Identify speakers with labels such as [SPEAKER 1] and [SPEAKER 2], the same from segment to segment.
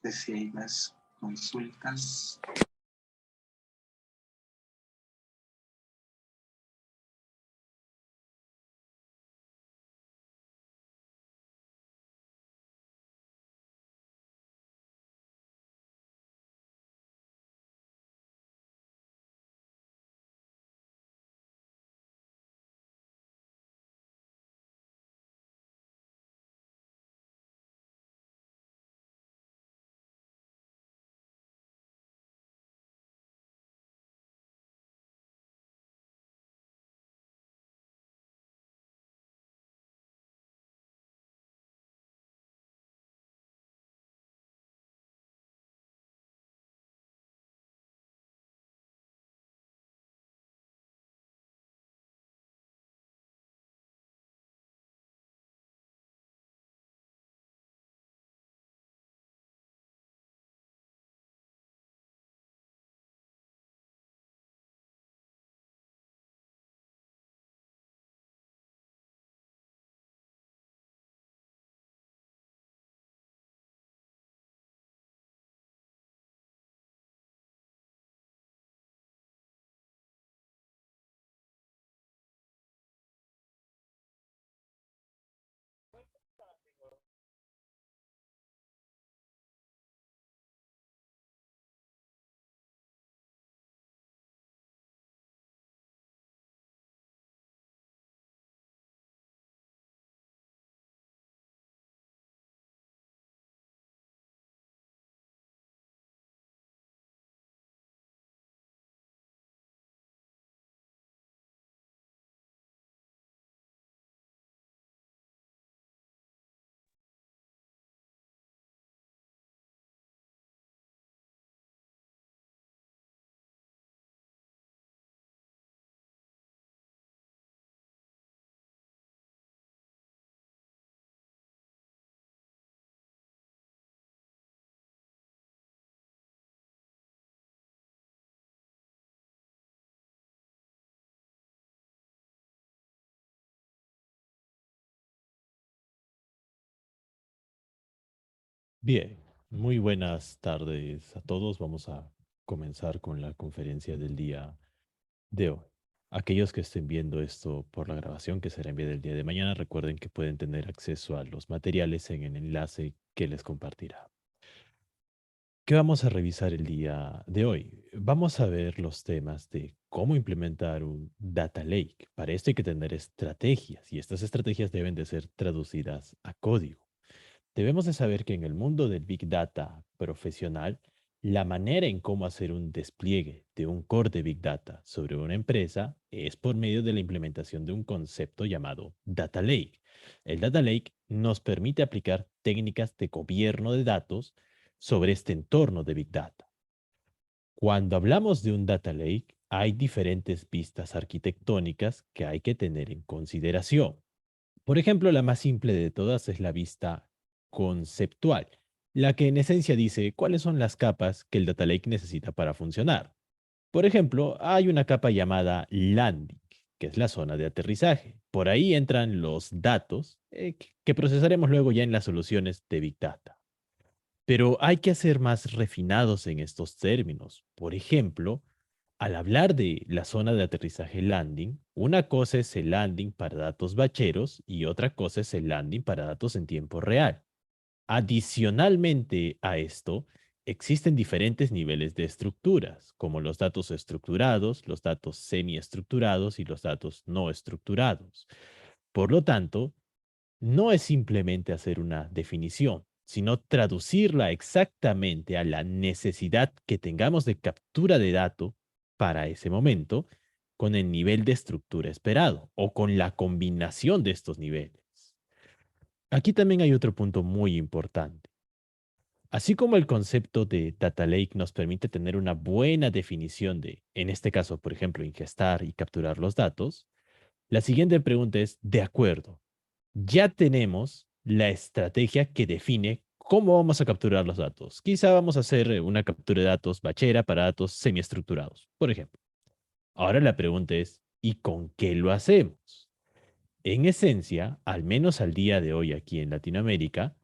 [SPEAKER 1] de si hay más consultas.
[SPEAKER 2] Bien, muy buenas tardes a todos. Vamos a comenzar con la conferencia del día de hoy. Aquellos que estén viendo esto por la grabación que será enviada el día de mañana, recuerden que pueden tener acceso a los materiales en el enlace que les compartirá. ¿Qué vamos a revisar el día de hoy? Vamos a ver los temas de cómo implementar un data lake. Para esto hay que tener estrategias y estas estrategias deben de ser traducidas a código. Debemos de saber que en el mundo del Big Data profesional, la manera en cómo hacer un despliegue de un core de Big Data sobre una empresa es por medio de la implementación de un concepto llamado Data Lake. El Data Lake nos permite aplicar técnicas de gobierno de datos sobre este entorno de Big Data. Cuando hablamos de un Data Lake, hay diferentes vistas arquitectónicas que hay que tener en consideración. Por ejemplo, la más simple de todas es la vista conceptual, la que en esencia dice cuáles son las capas que el data lake necesita para funcionar. Por ejemplo, hay una capa llamada landing, que es la zona de aterrizaje. Por ahí entran los datos que procesaremos luego ya en las soluciones de Big Data. Pero hay que ser más refinados en estos términos. Por ejemplo, al hablar de la zona de aterrizaje landing, una cosa es el landing para datos bacheros y otra cosa es el landing para datos en tiempo real. Adicionalmente a esto, existen diferentes niveles de estructuras, como los datos estructurados, los datos semiestructurados y los datos no estructurados. Por lo tanto, no es simplemente hacer una definición, sino traducirla exactamente a la necesidad que tengamos de captura de dato para ese momento con el nivel de estructura esperado o con la combinación de estos niveles. Aquí también hay otro punto muy importante. Así como el concepto de data lake nos permite tener una buena definición de, en este caso, por ejemplo, ingestar y capturar los datos, la siguiente pregunta es, de acuerdo, ya tenemos la estrategia que define cómo vamos a capturar los datos. Quizá vamos a hacer una captura de datos bachera para datos semiestructurados, por ejemplo. Ahora la pregunta es, ¿y con qué lo hacemos? En esencia, al menos al día de hoy aquí en Latinoamérica,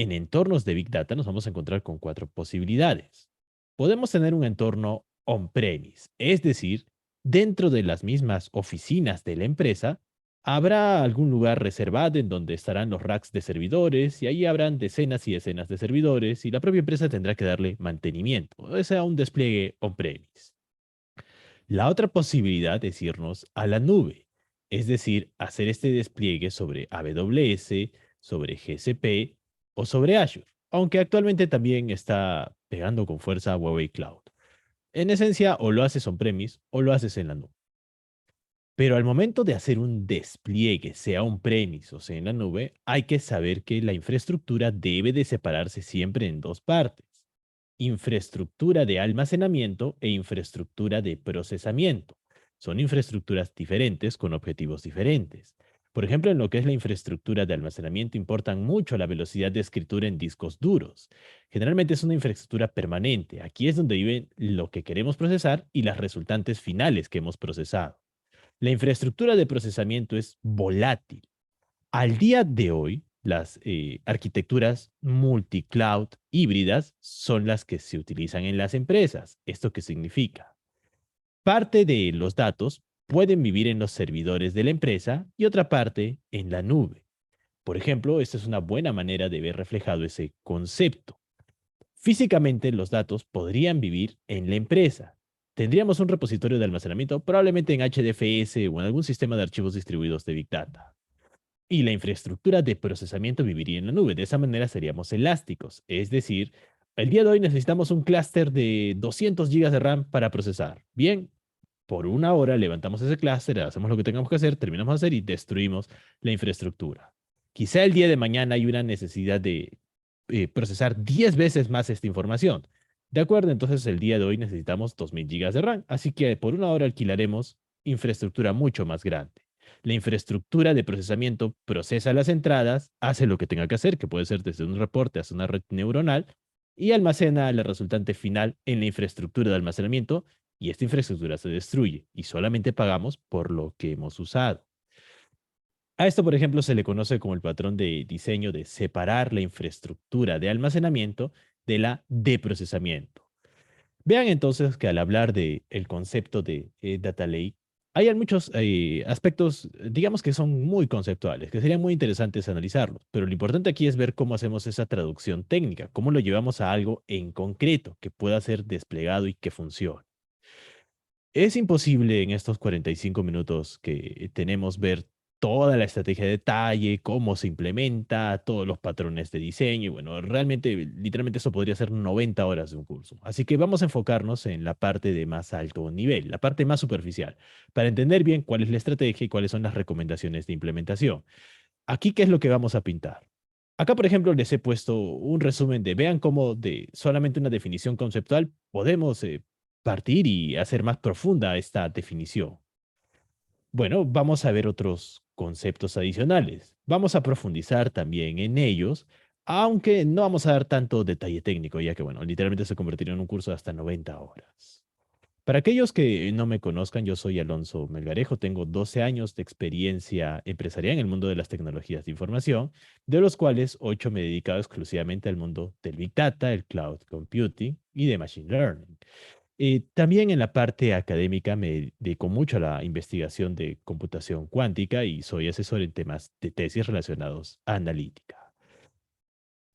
[SPEAKER 2] En entornos de Big Data nos vamos a encontrar con cuatro posibilidades. Podemos tener un entorno on-premise, es decir, dentro de las mismas oficinas de la empresa, habrá algún lugar reservado en donde estarán los racks de servidores y ahí habrán decenas y decenas de servidores y la propia empresa tendrá que darle mantenimiento, o sea, un despliegue on-premise. La otra posibilidad es irnos a la nube, es decir, hacer este despliegue sobre AWS, sobre GCP o sobre Azure, aunque actualmente también está pegando con fuerza a Huawei Cloud. En esencia, o lo haces on-premise o lo haces en la nube. Pero al momento de hacer un despliegue, sea on-premise o sea en la nube, hay que saber que la infraestructura debe de separarse siempre en dos partes: infraestructura de almacenamiento e infraestructura de procesamiento. Son infraestructuras diferentes con objetivos diferentes. Por ejemplo, en lo que es la infraestructura de almacenamiento importan mucho la velocidad de escritura en discos duros. Generalmente es una infraestructura permanente. Aquí es donde vive lo que queremos procesar y las resultantes finales que hemos procesado. La infraestructura de procesamiento es volátil. Al día de hoy, las arquitecturas multicloud híbridas son las que se utilizan en las empresas. ¿Esto qué significa? Parte de los datos pueden vivir en los servidores de la empresa y otra parte en la nube. Por ejemplo, esta es una buena manera de ver reflejado ese concepto. Físicamente, los datos podrían vivir en la empresa. Tendríamos un repositorio de almacenamiento, probablemente en HDFS o en algún sistema de archivos distribuidos de Big Data. Y la infraestructura de procesamiento viviría en la nube. De esa manera seríamos elásticos. Es decir, el día de hoy necesitamos un clúster de 200 gigas de RAM para procesar. Bien, por una hora levantamos ese clúster, hacemos lo que tengamos que hacer, terminamos de hacer y destruimos la infraestructura. Quizá el día de mañana hay una necesidad de procesar 10 veces más esta información. De acuerdo, entonces el día de hoy necesitamos 2000 gigas de RAM, así que por una hora alquilaremos infraestructura mucho más grande. La infraestructura de procesamiento procesa las entradas, hace lo que tenga que hacer, que puede ser desde un reporte hasta una red neuronal, y almacena la resultante final en la infraestructura de almacenamiento, y esta infraestructura se destruye, y solamente pagamos por lo que hemos usado. A esto, por ejemplo, se le conoce como el patrón de diseño de separar la infraestructura de almacenamiento de la de procesamiento. Vean entonces que al hablar del concepto de Data Lake, hay muchos aspectos, digamos que son muy conceptuales, que serían muy interesantes analizarlos, pero lo importante aquí es ver cómo hacemos esa traducción técnica, cómo lo llevamos a algo en concreto que pueda ser desplegado y que funcione. Es imposible en estos 45 minutos que tenemos ver toda la estrategia de detalle, cómo se implementa, todos los patrones de diseño. Y bueno, realmente, literalmente eso podría ser 90 horas de un curso. Así que vamos a enfocarnos en la parte de más alto nivel, la parte más superficial, para entender bien cuál es la estrategia y cuáles son las recomendaciones de implementación. Aquí, ¿qué es lo que vamos a pintar? Acá, por ejemplo, les he puesto un resumen de, vean cómo de solamente una definición conceptual podemos partir y hacer más profunda esta definición. Bueno, vamos a ver otros conceptos adicionales. Vamos a profundizar también en ellos, aunque no vamos a dar tanto detalle técnico, ya que, bueno, literalmente se convertirá en un curso de hasta 90 horas. Para aquellos que no me conozcan, yo soy Alonso Melgarejo, tengo 12 años de experiencia empresarial en el mundo de las tecnologías de información, de los cuales 8 me he dedicado exclusivamente al mundo del Big Data, el Cloud Computing y de Machine Learning. También en la parte académica me dedico mucho a la investigación de computación cuántica y soy asesor en temas de tesis relacionados a analítica.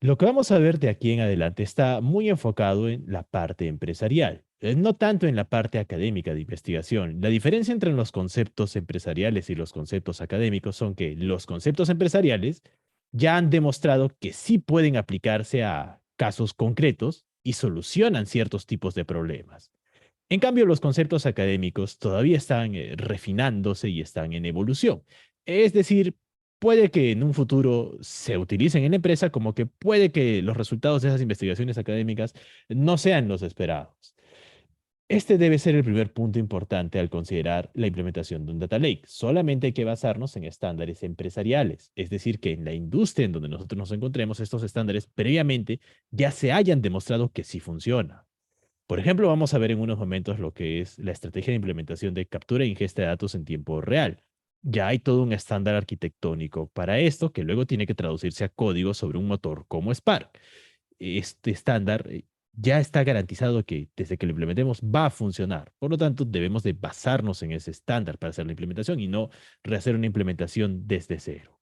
[SPEAKER 2] Lo que vamos a ver de aquí en adelante está muy enfocado en la parte empresarial, no tanto en la parte académica de investigación. La diferencia entre los conceptos empresariales y los conceptos académicos son que los conceptos empresariales ya han demostrado que sí pueden aplicarse a casos concretos y solucionan ciertos tipos de problemas. En cambio, los conceptos académicos todavía están refinándose y están en evolución. Es decir, puede que en un futuro se utilicen en la empresa, como que puede que los resultados de esas investigaciones académicas no sean los esperados. Este debe ser el primer punto importante al considerar la implementación de un data lake. Solamente hay que basarnos en estándares empresariales, es decir, que en la industria en donde nosotros nos encontremos, estos estándares previamente ya se hayan demostrado que sí funciona. Por ejemplo, vamos a ver en unos momentos lo que es la estrategia de implementación de captura e ingesta de datos en tiempo real. Ya hay todo un estándar arquitectónico para esto que luego tiene que traducirse a código sobre un motor como Spark. Este estándar ya está garantizado que desde que lo implementemos va a funcionar. Por lo tanto, debemos de basarnos en ese estándar para hacer la implementación y no rehacer una implementación desde cero.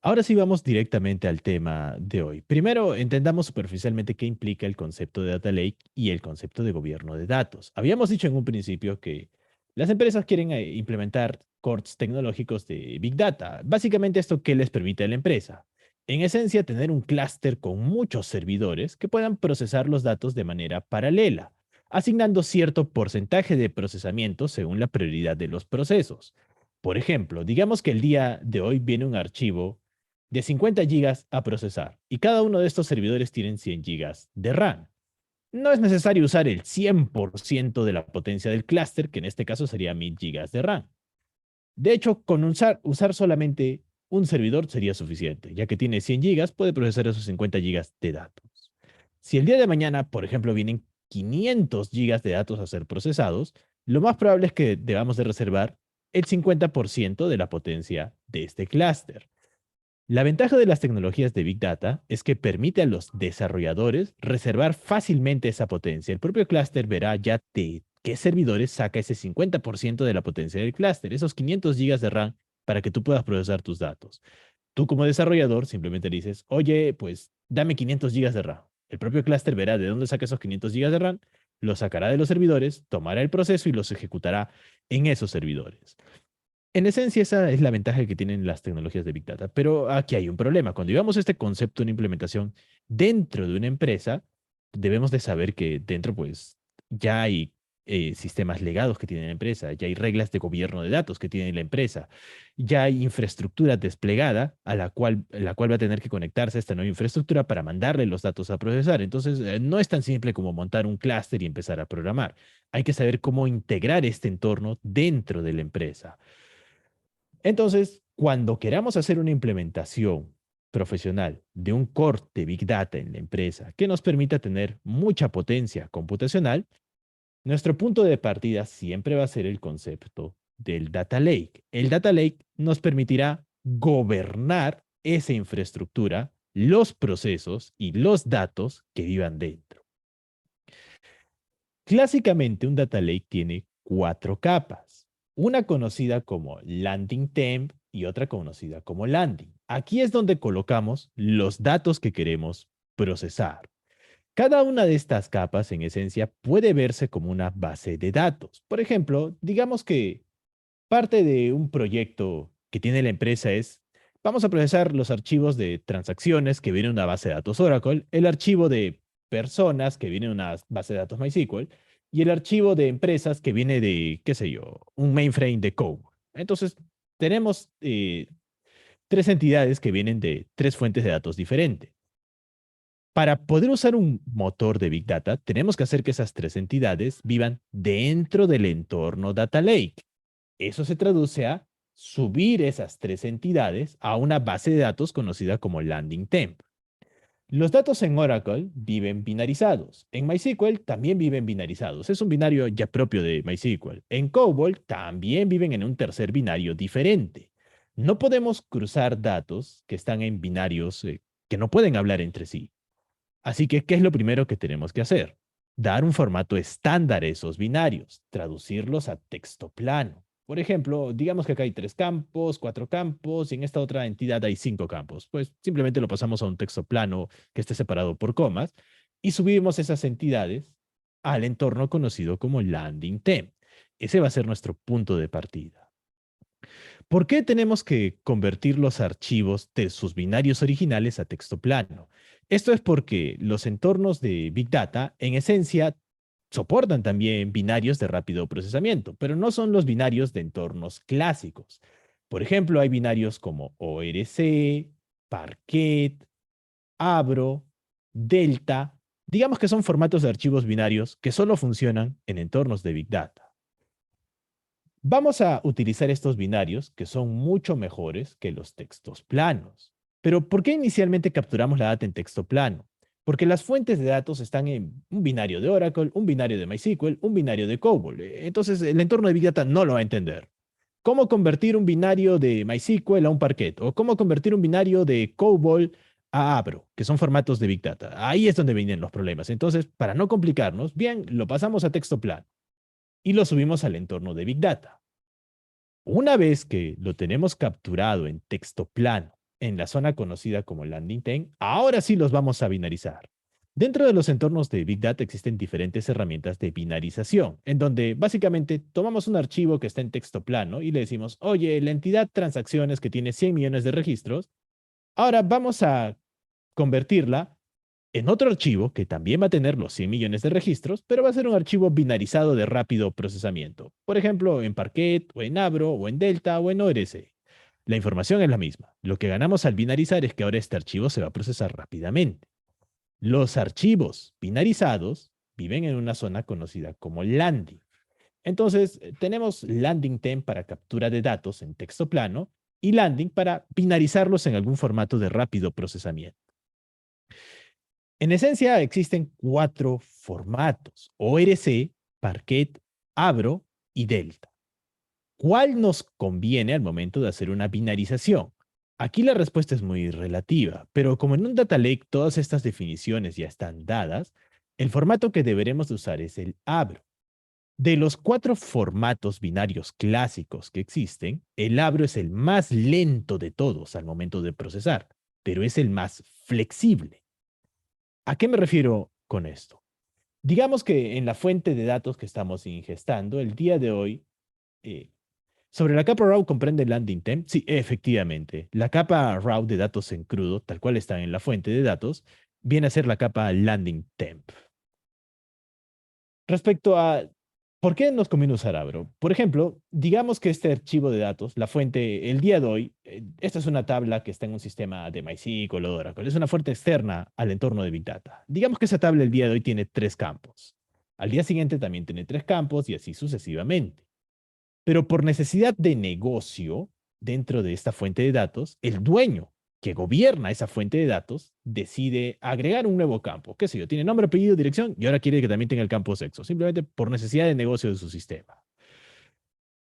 [SPEAKER 2] Ahora sí vamos directamente al tema de hoy. Primero, entendamos superficialmente qué implica el concepto de Data Lake y el concepto de gobierno de datos. Habíamos dicho en un principio que las empresas quieren implementar cores tecnológicos de Big Data. Básicamente esto que les permite a la empresa. En esencia, tener un clúster con muchos servidores que puedan procesar los datos de manera paralela, asignando cierto porcentaje de procesamiento según la prioridad de los procesos. Por ejemplo, digamos que el día de hoy viene un archivo de 50 gigas a procesar y cada uno de estos servidores tienen 100 gigas de RAM. No es necesario usar el 100% de la potencia del clúster, que en este caso sería 1000 gigas de RAM. De hecho, con usar solamente un servidor sería suficiente, ya que tiene 100 gigas, puede procesar esos 50 gigas de datos. Si el día de mañana, por ejemplo, vienen 500 gigas de datos a ser procesados, lo más probable es que debamos de reservar el 50% de la potencia de este clúster. La ventaja de las tecnologías de Big Data es que permite a los desarrolladores reservar fácilmente esa potencia. El propio clúster verá ya de qué servidores saca ese 50% de la potencia del clúster, esos 500 gigas de RAM para que tú puedas procesar tus datos. Tú como desarrollador simplemente le dices, oye, pues dame 500 gigas de RAM. El propio clúster verá de dónde saca esos 500 gigas de RAM, los sacará de los servidores, tomará el proceso y los ejecutará en esos servidores. En esencia, esa es la ventaja que tienen las tecnologías de Big Data. Pero aquí hay un problema. Cuando llevamos este concepto en implementación dentro de una empresa, debemos de saber que dentro, pues, ya hay sistemas legados que tiene la empresa, ya hay reglas de gobierno de datos que tiene la empresa, ya hay infraestructura desplegada a la cual va a tener que conectarse esta nueva infraestructura para mandarle los datos a procesar. Entonces, no es tan simple como montar un clúster y empezar a programar. Hay que saber cómo integrar este entorno dentro de la empresa. Entonces, cuando queramos hacer una implementación profesional de un core de Big Data en la empresa que nos permita tener mucha potencia computacional, nuestro punto de partida siempre va a ser el concepto del Data Lake. El Data Lake nos permitirá gobernar esa infraestructura, los procesos y los datos que vivan dentro. Clásicamente, un data lake tiene 4 capas, una conocida como landing temp y otra conocida como landing. Aquí es donde colocamos los datos que queremos procesar. Cada una de estas capas, en esencia, puede verse como una base de datos. Por ejemplo, digamos que parte de un proyecto que tiene la empresa es, vamos a procesar los archivos de transacciones que vienen en una base de datos Oracle, el archivo de personas que viene en una base de datos MySQL y el archivo de empresas que viene de, qué sé yo, un mainframe de Code. Entonces, tenemos 3 entidades que vienen de 3 fuentes de datos diferentes. Para poder usar un motor de Big Data, tenemos que hacer que esas 3 entidades vivan dentro del entorno Data Lake. Eso se traduce a subir esas 3 entidades a una base de datos conocida como landing temp. Los datos en Oracle viven binarizados. En MySQL también viven binarizados. Es un binario ya propio de MySQL. En COBOL también viven en un tercer binario diferente. No podemos cruzar datos que están en binarios que no pueden hablar entre sí. Así que, ¿qué es lo primero que tenemos que hacer? Dar un formato estándar a esos binarios, traducirlos a texto plano. Por ejemplo, digamos que acá hay 3 campos, 4 campos y en esta otra entidad hay 5 campos. Pues simplemente lo pasamos a un texto plano que esté separado por comas y subimos esas entidades al entorno conocido como landing temp. Ese va a ser nuestro punto de partida. ¿Por qué tenemos que convertir los archivos de sus binarios originales a texto plano? Esto es porque los entornos de Big Data, en esencia, soportan también binarios de rápido procesamiento, pero no son los binarios de entornos clásicos. Por ejemplo, hay binarios como ORC, Parquet, Abro, Delta. Digamos que son formatos de archivos binarios que solo funcionan en entornos de Big Data. Vamos a utilizar estos binarios que son mucho mejores que los textos planos. Pero ¿por qué inicialmente capturamos la data en texto plano? Porque las fuentes de datos están en un binario de Oracle, un binario de MySQL, un binario de COBOL. Entonces el entorno de Big Data no lo va a entender. cómo convertir un binario de MySQL a un Parquet, o cómo convertir un binario de COBOL a Abro, que son formatos de Big Data. Ahí es donde vienen los problemas. Entonces, para no complicarnos, bien, lo pasamos a texto plano y lo subimos al entorno de Big Data. Una vez que lo tenemos capturado en texto plano, en la zona conocida como landing time, ahora sí los vamos a binarizar. Dentro de los entornos de Big Data existen diferentes herramientas de binarización, en donde básicamente tomamos un archivo que está en texto plano y le decimos, oye, la entidad transacciones que tiene 100 millones de registros, ahora vamos a convertirla en otro archivo que también va a tener los 100 millones de registros, pero va a ser un archivo binarizado de rápido procesamiento. Por ejemplo, en Parquet, o en Abro, o en Delta, o en ORC. La información es la misma. Lo que ganamos al binarizar es que ahora este archivo se va a procesar rápidamente. Los archivos binarizados viven en una zona conocida como landing. Entonces, tenemos landing time para captura de datos en texto plano y landing para binarizarlos en algún formato de rápido procesamiento. En esencia, existen 4 formatos: ORC, Parquet, Abro y Delta. ¿Cuál nos conviene al momento de hacer una binarización? Aquí la respuesta es muy relativa, pero como en un data lake todas estas definiciones ya están dadas, el formato que deberemos de usar es el Abro. De los 4 formatos binarios clásicos que existen, el Abro es el más lento de todos al momento de procesar, pero es el más flexible. ¿A qué me refiero con esto? Digamos que en la fuente de datos que estamos ingestando el día de hoy, eh, sobre la capa raw comprende landing temp. Sí, efectivamente. La capa raw de datos en crudo, tal cual está en la fuente de datos, viene a ser la capa landing temp. Respecto a por qué nos conviene usar Abro. Por ejemplo, digamos que este archivo de datos, la fuente, el día de hoy, esta es una tabla que está en un sistema de MySQL o de Oracle. Es una fuente externa al entorno de Big Data. Digamos que esa tabla el día de hoy tiene 3 campos. Al día siguiente también tiene 3 campos y así sucesivamente. Pero por necesidad de negocio dentro de esta fuente de datos, el dueño que gobierna esa fuente de datos decide agregar un nuevo campo. ¿Qué sé yo? Tiene nombre, apellido, dirección y ahora quiere que también tenga el campo sexo, simplemente por necesidad de negocio de su sistema.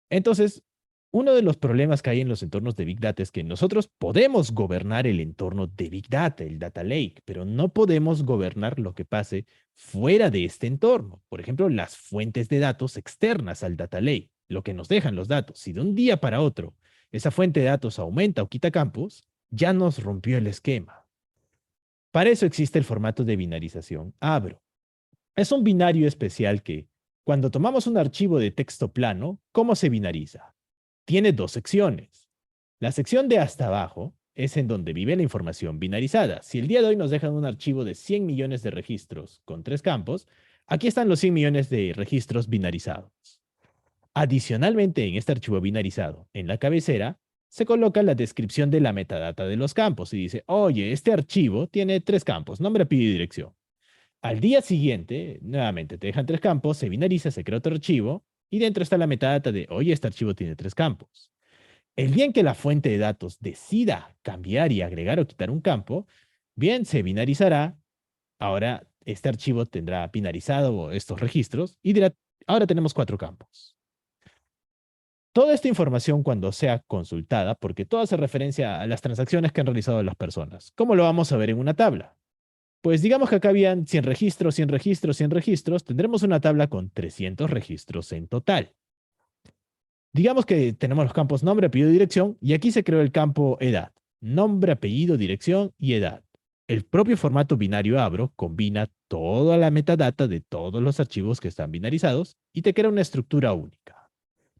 [SPEAKER 2] Entonces, uno de los problemas que hay en los entornos de Big Data es que nosotros podemos gobernar el entorno de Big Data, el Data Lake, pero no podemos gobernar lo que pase fuera de este entorno. Por ejemplo, las fuentes de datos externas al Data Lake, lo que nos dejan los datos. Si de un día para otro esa fuente de datos aumenta o quita campos, ya nos rompió el esquema. Para eso existe el formato de binarización Abro. Es un binario especial que, cuando tomamos un archivo de texto plano, ¿cómo se binariza? Tiene 2 secciones. La sección de hasta abajo es en donde vive la información binarizada. Si el día de hoy nos dejan un archivo de 100 millones de registros con 3 campos, aquí están los 100 millones de registros binarizados. Adicionalmente, en este archivo binarizado, en la cabecera, se coloca la descripción de la metadata de los campos y dice, oye, este archivo tiene 3 campos, nombre, apellido y dirección. Al día siguiente, nuevamente te dejan 3 campos, se binariza, se crea otro archivo y dentro está la metadata de, oye, este archivo tiene 3 campos. El día en que la fuente de datos decida cambiar y agregar o quitar un campo, bien, se binarizará. Ahora este archivo tendrá binarizado estos registros y dirá, ahora tenemos 4 campos. Toda esta información cuando sea consultada, porque todo hace referencia a las transacciones que han realizado las personas. ¿Cómo lo vamos a ver en una tabla? Pues digamos que acá habían 100 registros, 100 registros, 100 registros. Tendremos una tabla con 300 registros en total. Digamos que tenemos los campos nombre, apellido, dirección, y aquí se creó el campo edad. Nombre, apellido, dirección y edad. El propio formato binario Abro combina toda la metadata de todos los archivos que están binarizados y te crea una estructura única.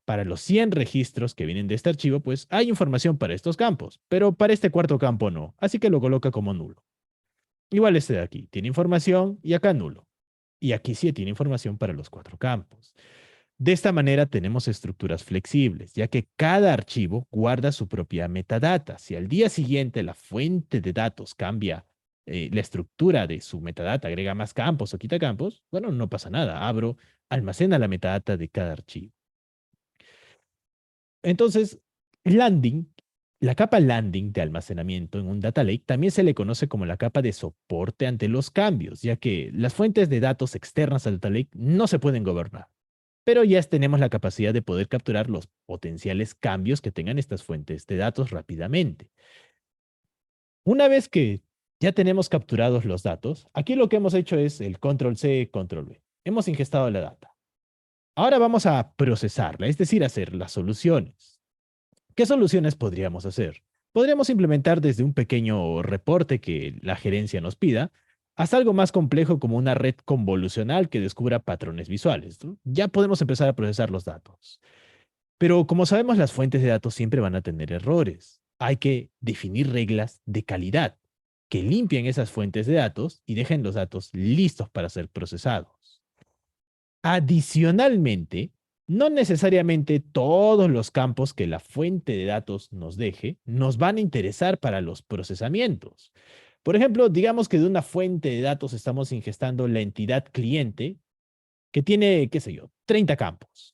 [SPEAKER 2] Para los 100 registros que vienen de este archivo, pues hay información para estos campos, pero para este cuarto campo no, así que lo coloca como nulo. Igual este de aquí tiene información y acá nulo. Y aquí sí tiene información para los 4 campos. De esta manera tenemos estructuras flexibles, ya que cada archivo guarda su propia metadata. Si al día siguiente la fuente de datos cambia la estructura de su metadata, agrega más campos o quita campos, bueno, no pasa nada. Abro, almacena la metadata de cada archivo. Entonces, landing, la capa landing de almacenamiento en un data lake también se le conoce como la capa de soporte ante los cambios, ya que las fuentes de datos externas al data lake no se pueden gobernar. pero ya tenemos la capacidad de poder capturar los potenciales cambios que tengan estas fuentes de datos rápidamente. Una vez que ya tenemos capturados los datos, aquí lo que hemos hecho es el control C, control V. Hemos ingestado la data. Ahora vamos a procesarla, es decir, hacer las soluciones. ¿Qué soluciones podríamos hacer? Podríamos implementar desde un pequeño reporte que la gerencia nos pida, hasta algo más complejo como una red convolucional que descubra patrones visuales, ¿no? Ya podemos empezar a procesar los datos. Pero como sabemos, las fuentes de datos siempre van a tener errores. Hay que definir reglas de calidad que limpien esas fuentes de datos y dejen los datos listos para ser procesados. Adicionalmente, no necesariamente todos los campos que la fuente de datos nos deje nos van a interesar para los procesamientos. Por ejemplo, digamos que de una fuente de datos estamos ingestando la entidad cliente que tiene, qué sé yo, 30 campos.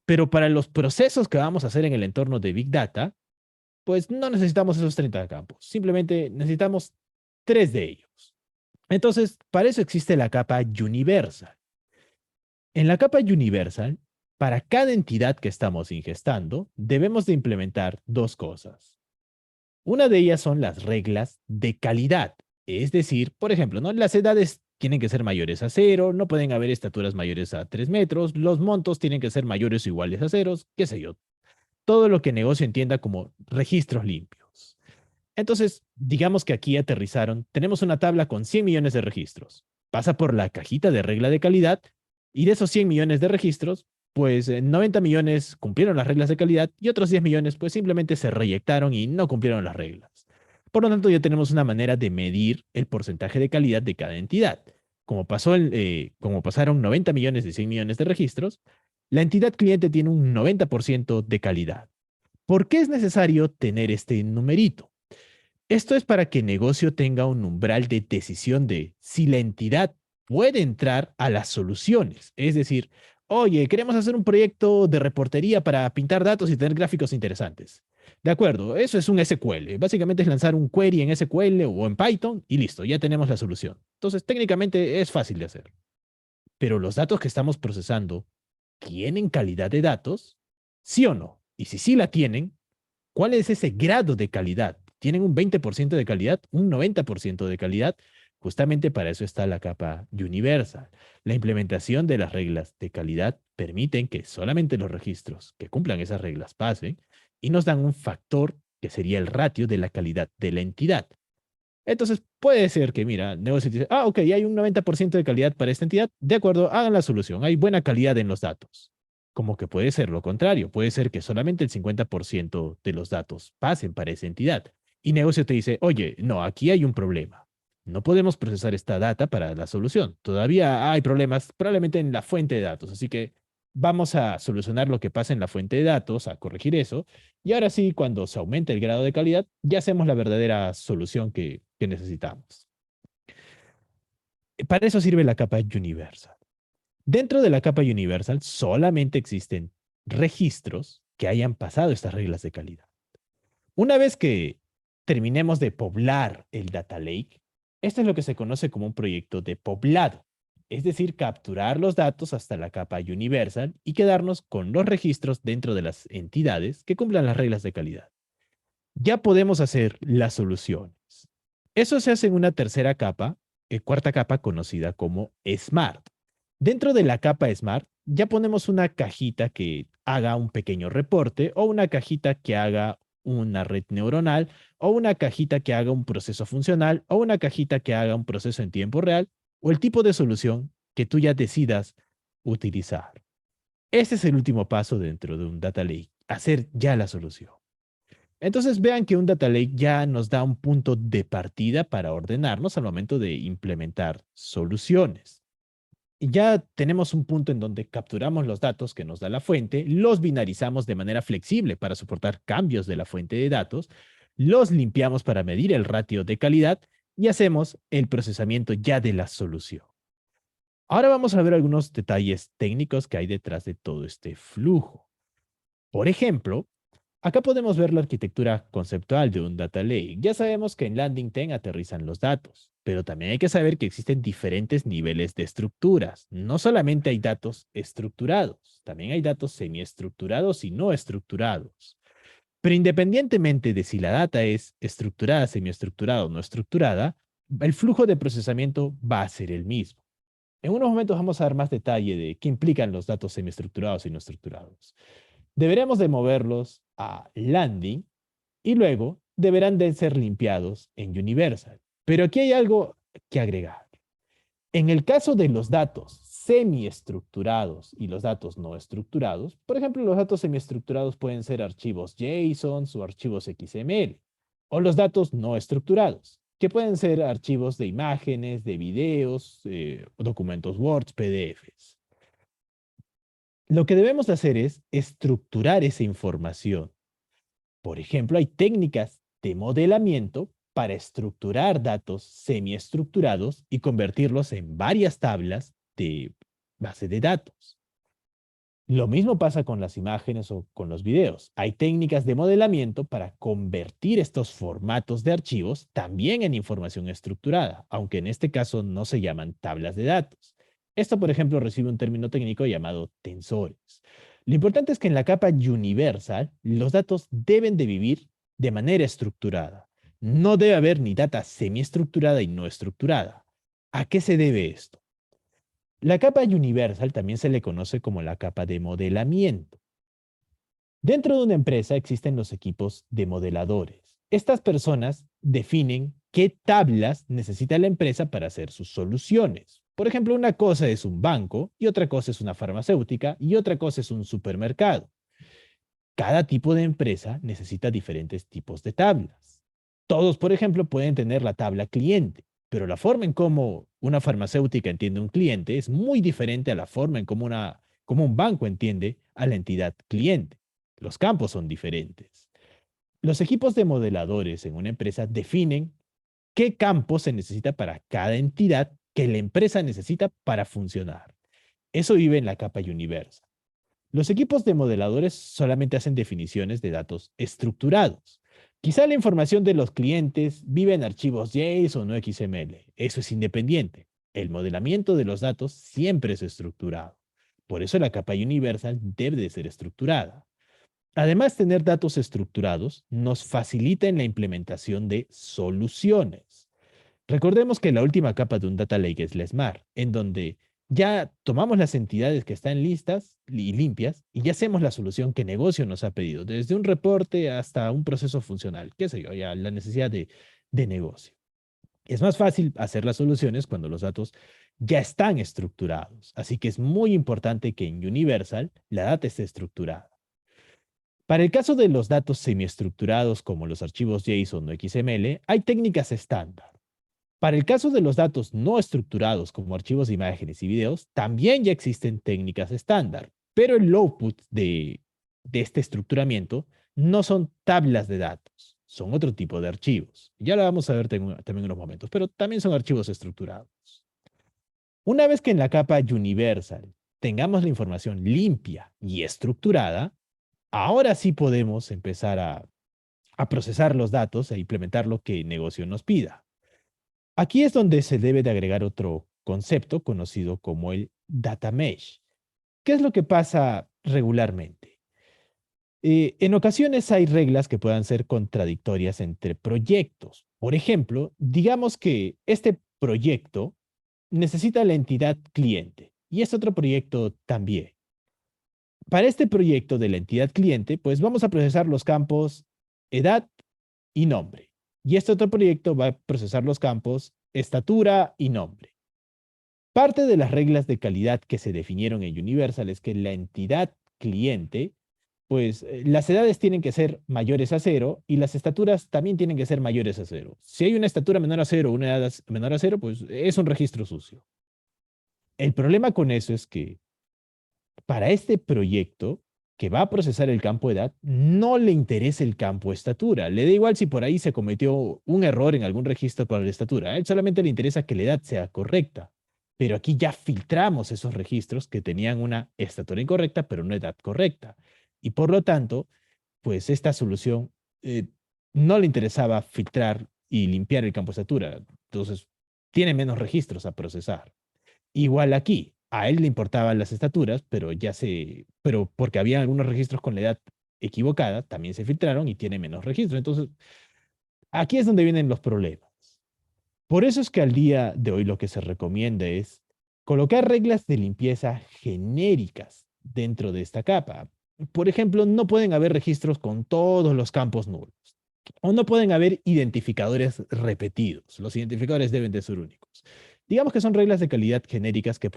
[SPEAKER 2] Pero para los procesos que vamos a hacer en el entorno de Big Data, pues no necesitamos esos 30 campos. Simplemente necesitamos 3 de ellos. Entonces, para eso existe la capa Universal. En la capa Universal, para cada entidad que estamos ingestando, debemos de implementar dos cosas. Una de ellas son las reglas de calidad. Es decir, por ejemplo, ¿no? Las edades tienen que ser mayores a 0, no pueden haber estaturas mayores a 3 metros, los montos tienen que ser mayores o iguales a ceros, qué sé yo. Todo lo que el negocio entienda como registros limpios. Entonces, digamos que aquí aterrizaron, tenemos una tabla con 100 millones de registros. Pasa por la cajita de regla de calidad y de esos 100 millones de registros, pues 90 millones cumplieron las reglas de calidad y otros 10 millones pues simplemente se reyectaron y no cumplieron las reglas. Por lo tanto, ya tenemos una manera de medir el porcentaje de calidad de cada entidad. Como pasaron 90 millones de 100 millones de registros, la entidad cliente tiene un 90% de calidad. ¿Por qué es necesario tener este numerito? Esto es para que el negocio tenga un umbral de decisión de si la entidad puede entrar a las soluciones. Es decir, oye, queremos hacer un proyecto de reportería para pintar datos y tener gráficos interesantes. De acuerdo, eso es un SQL. Básicamente es lanzar un query en SQL o en Python y listo, ya tenemos la solución. Entonces, técnicamente es fácil de hacer. Pero los datos que estamos procesando, ¿tienen calidad de datos? ¿Sí o no? Y si sí la tienen, ¿cuál es ese grado de calidad? ¿Tienen un 20% de calidad? ¿Un 90% de calidad? Justamente para eso está la capa Universal. La implementación de las reglas de calidad permiten que solamente los registros que cumplan esas reglas pasen y nos dan un factor que sería el ratio de la calidad de la entidad. Entonces puede ser que, mira, negocio dice, ok, hay un 90% de calidad para esta entidad, de acuerdo, hagan la solución, hay buena calidad en los datos. Como que puede ser lo contrario, puede ser que solamente el 50% de los datos pasen para esa entidad. Y negocio te dice, oye, no, aquí hay un problema. No podemos procesar esta data para la solución. Todavía hay problemas probablemente en la fuente de datos, así que vamos a solucionar lo que pasa en la fuente de datos, a corregir eso. Y ahora sí, cuando se aumente el grado de calidad, ya hacemos la verdadera solución que necesitamos. Para eso sirve la capa Universal. Dentro de la capa Universal solamente existen registros que hayan pasado estas reglas de calidad. Una vez que terminemos de poblar el Data Lake, esto es lo que se conoce como un proyecto de poblado, es decir, capturar los datos hasta la capa Universal y quedarnos con los registros dentro de las entidades que cumplan las reglas de calidad. Ya podemos hacer las soluciones. Eso se hace en una tercera capa, cuarta capa conocida como Smart. Dentro de la capa Smart ya ponemos una cajita que haga un pequeño reporte o una cajita que haga una red neuronal o una cajita que haga un proceso funcional o una cajita que haga un proceso en tiempo real o el tipo de solución que tú ya decidas utilizar. Este es el último paso dentro de un data lake, hacer ya la solución. Entonces vean que un data lake ya nos da un punto de partida para ordenarnos al momento de implementar soluciones. Y ya tenemos un punto en donde capturamos los datos que nos da la fuente, los binarizamos de manera flexible para soportar cambios de la fuente de datos, los limpiamos para medir el ratio de calidad y hacemos el procesamiento ya de la solución. Ahora vamos a ver algunos detalles técnicos que hay detrás de todo este flujo. Por ejemplo, Acá podemos ver la arquitectura conceptual de un data lake. Ya sabemos que en Landing 10 aterrizan los datos, pero también hay que saber que existen diferentes niveles de estructuras. No solamente hay datos estructurados, también hay datos semiestructurados y no estructurados. Pero independientemente de si la data es estructurada, semiestructurada o no estructurada, el flujo de procesamiento va a ser el mismo. En unos momentos vamos a dar más detalle de qué implican los datos semiestructurados y no estructurados. Deberemos de moverlos a landing y luego deberán de ser limpiados en Universal. Pero aquí hay algo que agregar. En el caso de los datos semiestructurados y los datos no estructurados, por ejemplo, los datos semiestructurados pueden ser archivos JSON o archivos XML, o los datos no estructurados, que pueden ser archivos de imágenes, de videos, documentos Word, PDFs. Lo que debemos hacer es estructurar esa información. Por ejemplo, hay técnicas de modelamiento para estructurar datos semiestructurados y convertirlos en varias tablas de base de datos. Lo mismo pasa con las imágenes o con los videos. Hay técnicas de modelamiento para convertir estos formatos de archivos también en información estructurada, aunque en este caso no se llaman tablas de datos. Esto, por ejemplo, recibe un término técnico llamado tensores. Lo importante es que en la capa universal los datos deben de vivir de manera estructurada. No debe haber ni data semiestructurada y no estructurada. ¿A qué se debe esto? La capa universal también se le conoce como la capa de modelamiento. Dentro de una empresa existen los equipos de modeladores. Estas personas definen qué tablas necesita la empresa para hacer sus soluciones. Por ejemplo, una cosa es un banco y otra cosa es una farmacéutica y otra cosa es un supermercado. Cada tipo de empresa necesita diferentes tipos de tablas. Todos, por ejemplo, pueden tener la tabla cliente, pero la forma en cómo una farmacéutica entiende un cliente es muy diferente a la forma en cómo un banco entiende a la entidad cliente. Los campos son diferentes. Los equipos de modeladores en una empresa definen qué campo se necesita para cada entidad que la empresa necesita para funcionar. Eso vive en la capa universal. Los equipos de modeladores solamente hacen definiciones de datos estructurados. Quizá la información de los clientes vive en archivos JSON o no XML. Eso es independiente. El modelamiento de los datos siempre es estructurado. Por eso la capa universal debe de ser estructurada. Además, tener datos estructurados nos facilita en la implementación de soluciones. Recordemos que la última capa de un data lake es la Smart, en donde ya tomamos las entidades que están listas y limpias y ya hacemos la solución que negocio nos ha pedido, desde un reporte hasta un proceso funcional, qué sé yo, ya la necesidad de negocio. Es más fácil hacer las soluciones cuando los datos ya están estructurados, así que es muy importante que en Universal la data esté estructurada. Para el caso de los datos semiestructurados como los archivos JSON o XML, hay técnicas estándar. Para el caso de los datos no estructurados como archivos de imágenes y videos, también ya existen técnicas estándar, pero el output de este estructuramiento no son tablas de datos, son otro tipo de archivos. Ya lo vamos a ver también en unos momentos, pero también son archivos estructurados. Una vez que en la capa Universal tengamos la información limpia y estructurada, ahora sí podemos empezar a procesar los datos e implementar lo que el negocio nos pida. Aquí es donde se debe de agregar otro concepto conocido como el data mesh. ¿Qué es lo que pasa regularmente? En ocasiones hay reglas que puedan ser contradictorias entre proyectos. Por ejemplo, digamos que este proyecto necesita la entidad cliente y este otro proyecto también. Para este proyecto de la entidad cliente, pues vamos a procesar los campos edad y nombre. Y este otro proyecto va a procesar los campos estatura y nombre. Parte de las reglas de calidad que se definieron en Universal es que la entidad cliente, pues las edades tienen que ser mayores a 0 y las estaturas también tienen que ser mayores a 0. Si hay una estatura menor a 0 o una edad menor a 0, pues es un registro sucio. El problema con eso es que para este proyecto que va a procesar el campo edad, no le interesa el campo estatura. Le da igual si por ahí se cometió un error en algún registro para la estatura. A él solamente le interesa que la edad sea correcta. Pero aquí ya filtramos esos registros que tenían una estatura incorrecta, pero una edad correcta. Y por lo tanto, pues esta solución no le interesaba filtrar y limpiar el campo de estatura. Entonces, tiene menos registros a procesar. Igual aquí, a él le importaban las estaturas, pero porque había algunos registros con la edad equivocada, también se filtraron y tiene menos registros. Entonces, aquí es donde vienen los problemas. Por eso es que al día de hoy lo que se recomienda es colocar reglas de limpieza genéricas dentro de esta capa. Por ejemplo, no pueden haber registros con todos los campos nulos. O no pueden haber identificadores repetidos. Los identificadores deben de ser únicos. Digamos que son reglas de calidad genéricas que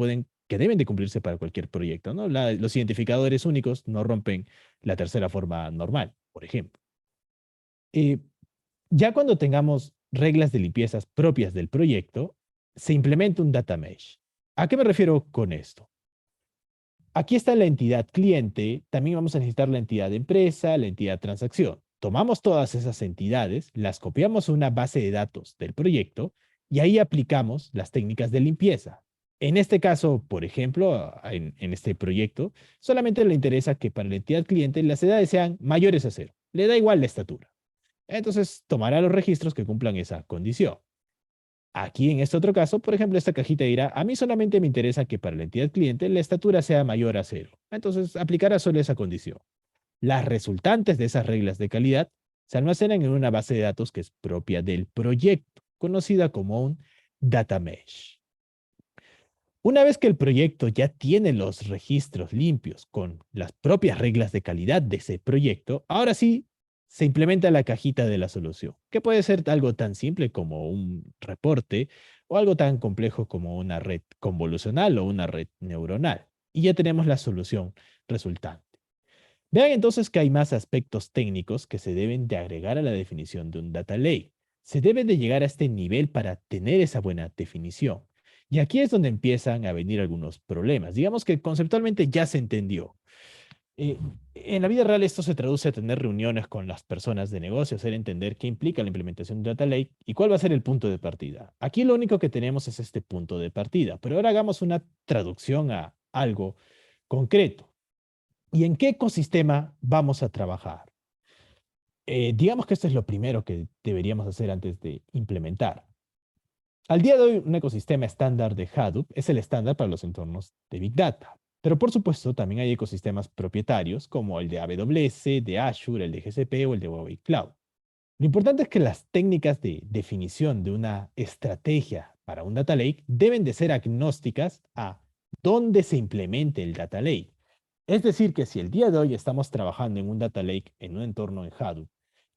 [SPEAKER 2] deben de cumplirse para cualquier proyecto, ¿no? Los identificadores únicos no rompen la tercera forma normal, por ejemplo. Eh, ya cuando tengamos reglas de limpiezas propias del proyecto, se implementa un data mesh. ¿A qué me refiero con esto? Aquí está la entidad cliente, también vamos a necesitar la entidad empresa, la entidad transacción. Tomamos todas esas entidades, las copiamos a una base de datos del proyecto y ahí aplicamos las técnicas de limpieza. En este caso, por ejemplo, en este proyecto, solamente le interesa que para la entidad cliente las edades sean mayores a 0. Le da igual la estatura. Entonces, tomará los registros que cumplan esa condición. Aquí, en este otro caso, por ejemplo, esta cajita dirá, a mí solamente me interesa que para la entidad cliente la estatura sea mayor a 0. Entonces, aplicará solo esa condición. Las resultantes de esas reglas de calidad se almacenan en una base de datos que es propia del proyecto, conocida como un data mesh. Una vez que el proyecto ya tiene los registros limpios con las propias reglas de calidad de ese proyecto, ahora sí se implementa la cajita de la solución, que puede ser algo tan simple como un reporte o algo tan complejo como una red convolucional o una red neuronal. Y ya tenemos la solución resultante. Vean entonces que hay más aspectos técnicos que se deben de agregar a la definición de un data lake. Se debe de llegar a este nivel para tener esa buena definición. Y aquí es donde empiezan a venir algunos problemas. Digamos que conceptualmente ya se entendió. En la vida real esto se traduce a tener reuniones con las personas de negocio, hacer entender qué implica la implementación de Data Lake y cuál va a ser el punto de partida. Aquí lo único que tenemos es este punto de partida, pero ahora hagamos una traducción a algo concreto. ¿Y en qué ecosistema vamos a trabajar? Digamos que esto es lo primero que deberíamos hacer antes de implementar. Al día de hoy, un ecosistema estándar de Hadoop es el estándar para los entornos de Big Data. Pero por supuesto, también hay ecosistemas propietarios como el de AWS, de Azure, el de GCP o el de Huawei Cloud. Lo importante es que las técnicas de definición de una estrategia para un data lake deben de ser agnósticas a dónde se implemente el data lake. Es decir, que si el día de hoy estamos trabajando en un data lake en un entorno en Hadoop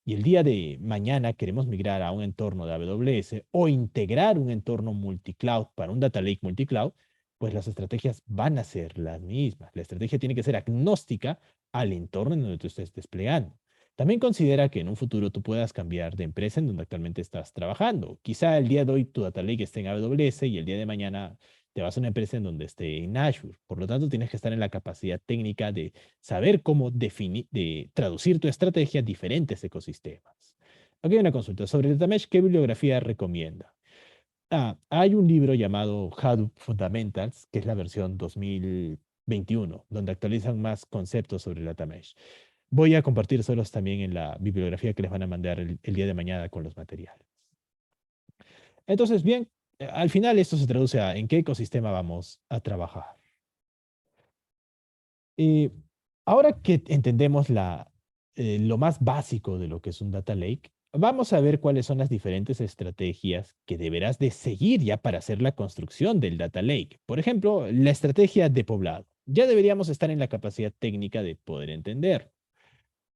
[SPEAKER 2] y el día de mañana queremos migrar a un entorno de AWS o integrar un entorno multicloud para un data lake multicloud, pues las estrategias van a ser las mismas. La estrategia tiene que ser agnóstica al entorno en donde tú estés desplegando. También considera que en un futuro tú puedas cambiar de empresa en donde actualmente estás trabajando. Quizá el día de hoy tu data lake esté en AWS y el día de mañana te vas a una empresa en donde esté en Azure. Por lo tanto, tienes que estar en la capacidad técnica de saber cómo definir, de traducir tu estrategia a diferentes ecosistemas. Aquí hay una consulta sobre Data Mesh. ¿Qué bibliografía recomienda? Hay un libro llamado Hadoop Fundamentals, que es la versión 2021, donde actualizan más conceptos sobre Data Mesh. Voy a compartírselos también en la bibliografía que les van a mandar el día de mañana con los materiales. Entonces, bien, al final esto se traduce a en qué ecosistema vamos a trabajar. Ahora que entendemos lo más básico de lo que es un data lake, vamos a ver cuáles son las diferentes estrategias que deberás de seguir ya para hacer la construcción del data lake. Por ejemplo, la estrategia de poblado. Ya deberíamos estar en la capacidad técnica de poder entender.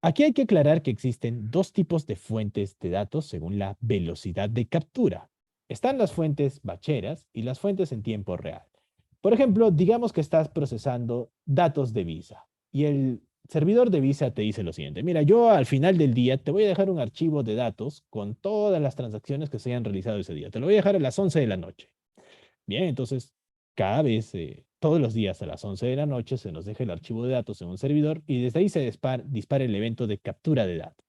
[SPEAKER 2] Aquí hay que aclarar que existen dos tipos de fuentes de datos según la velocidad de captura. Están las fuentes bacheras y las fuentes en tiempo real. Por ejemplo, digamos que estás procesando datos de Visa y el servidor de Visa te dice lo siguiente: mira, yo al final del día te voy a dejar un archivo de datos con todas las transacciones que se hayan realizado ese día. Te lo voy a dejar a las 11 de la noche. Bien, entonces cada vez, todos los días a las 11 de la noche se nos deja el archivo de datos en un servidor y desde ahí se dispara el evento de captura de datos.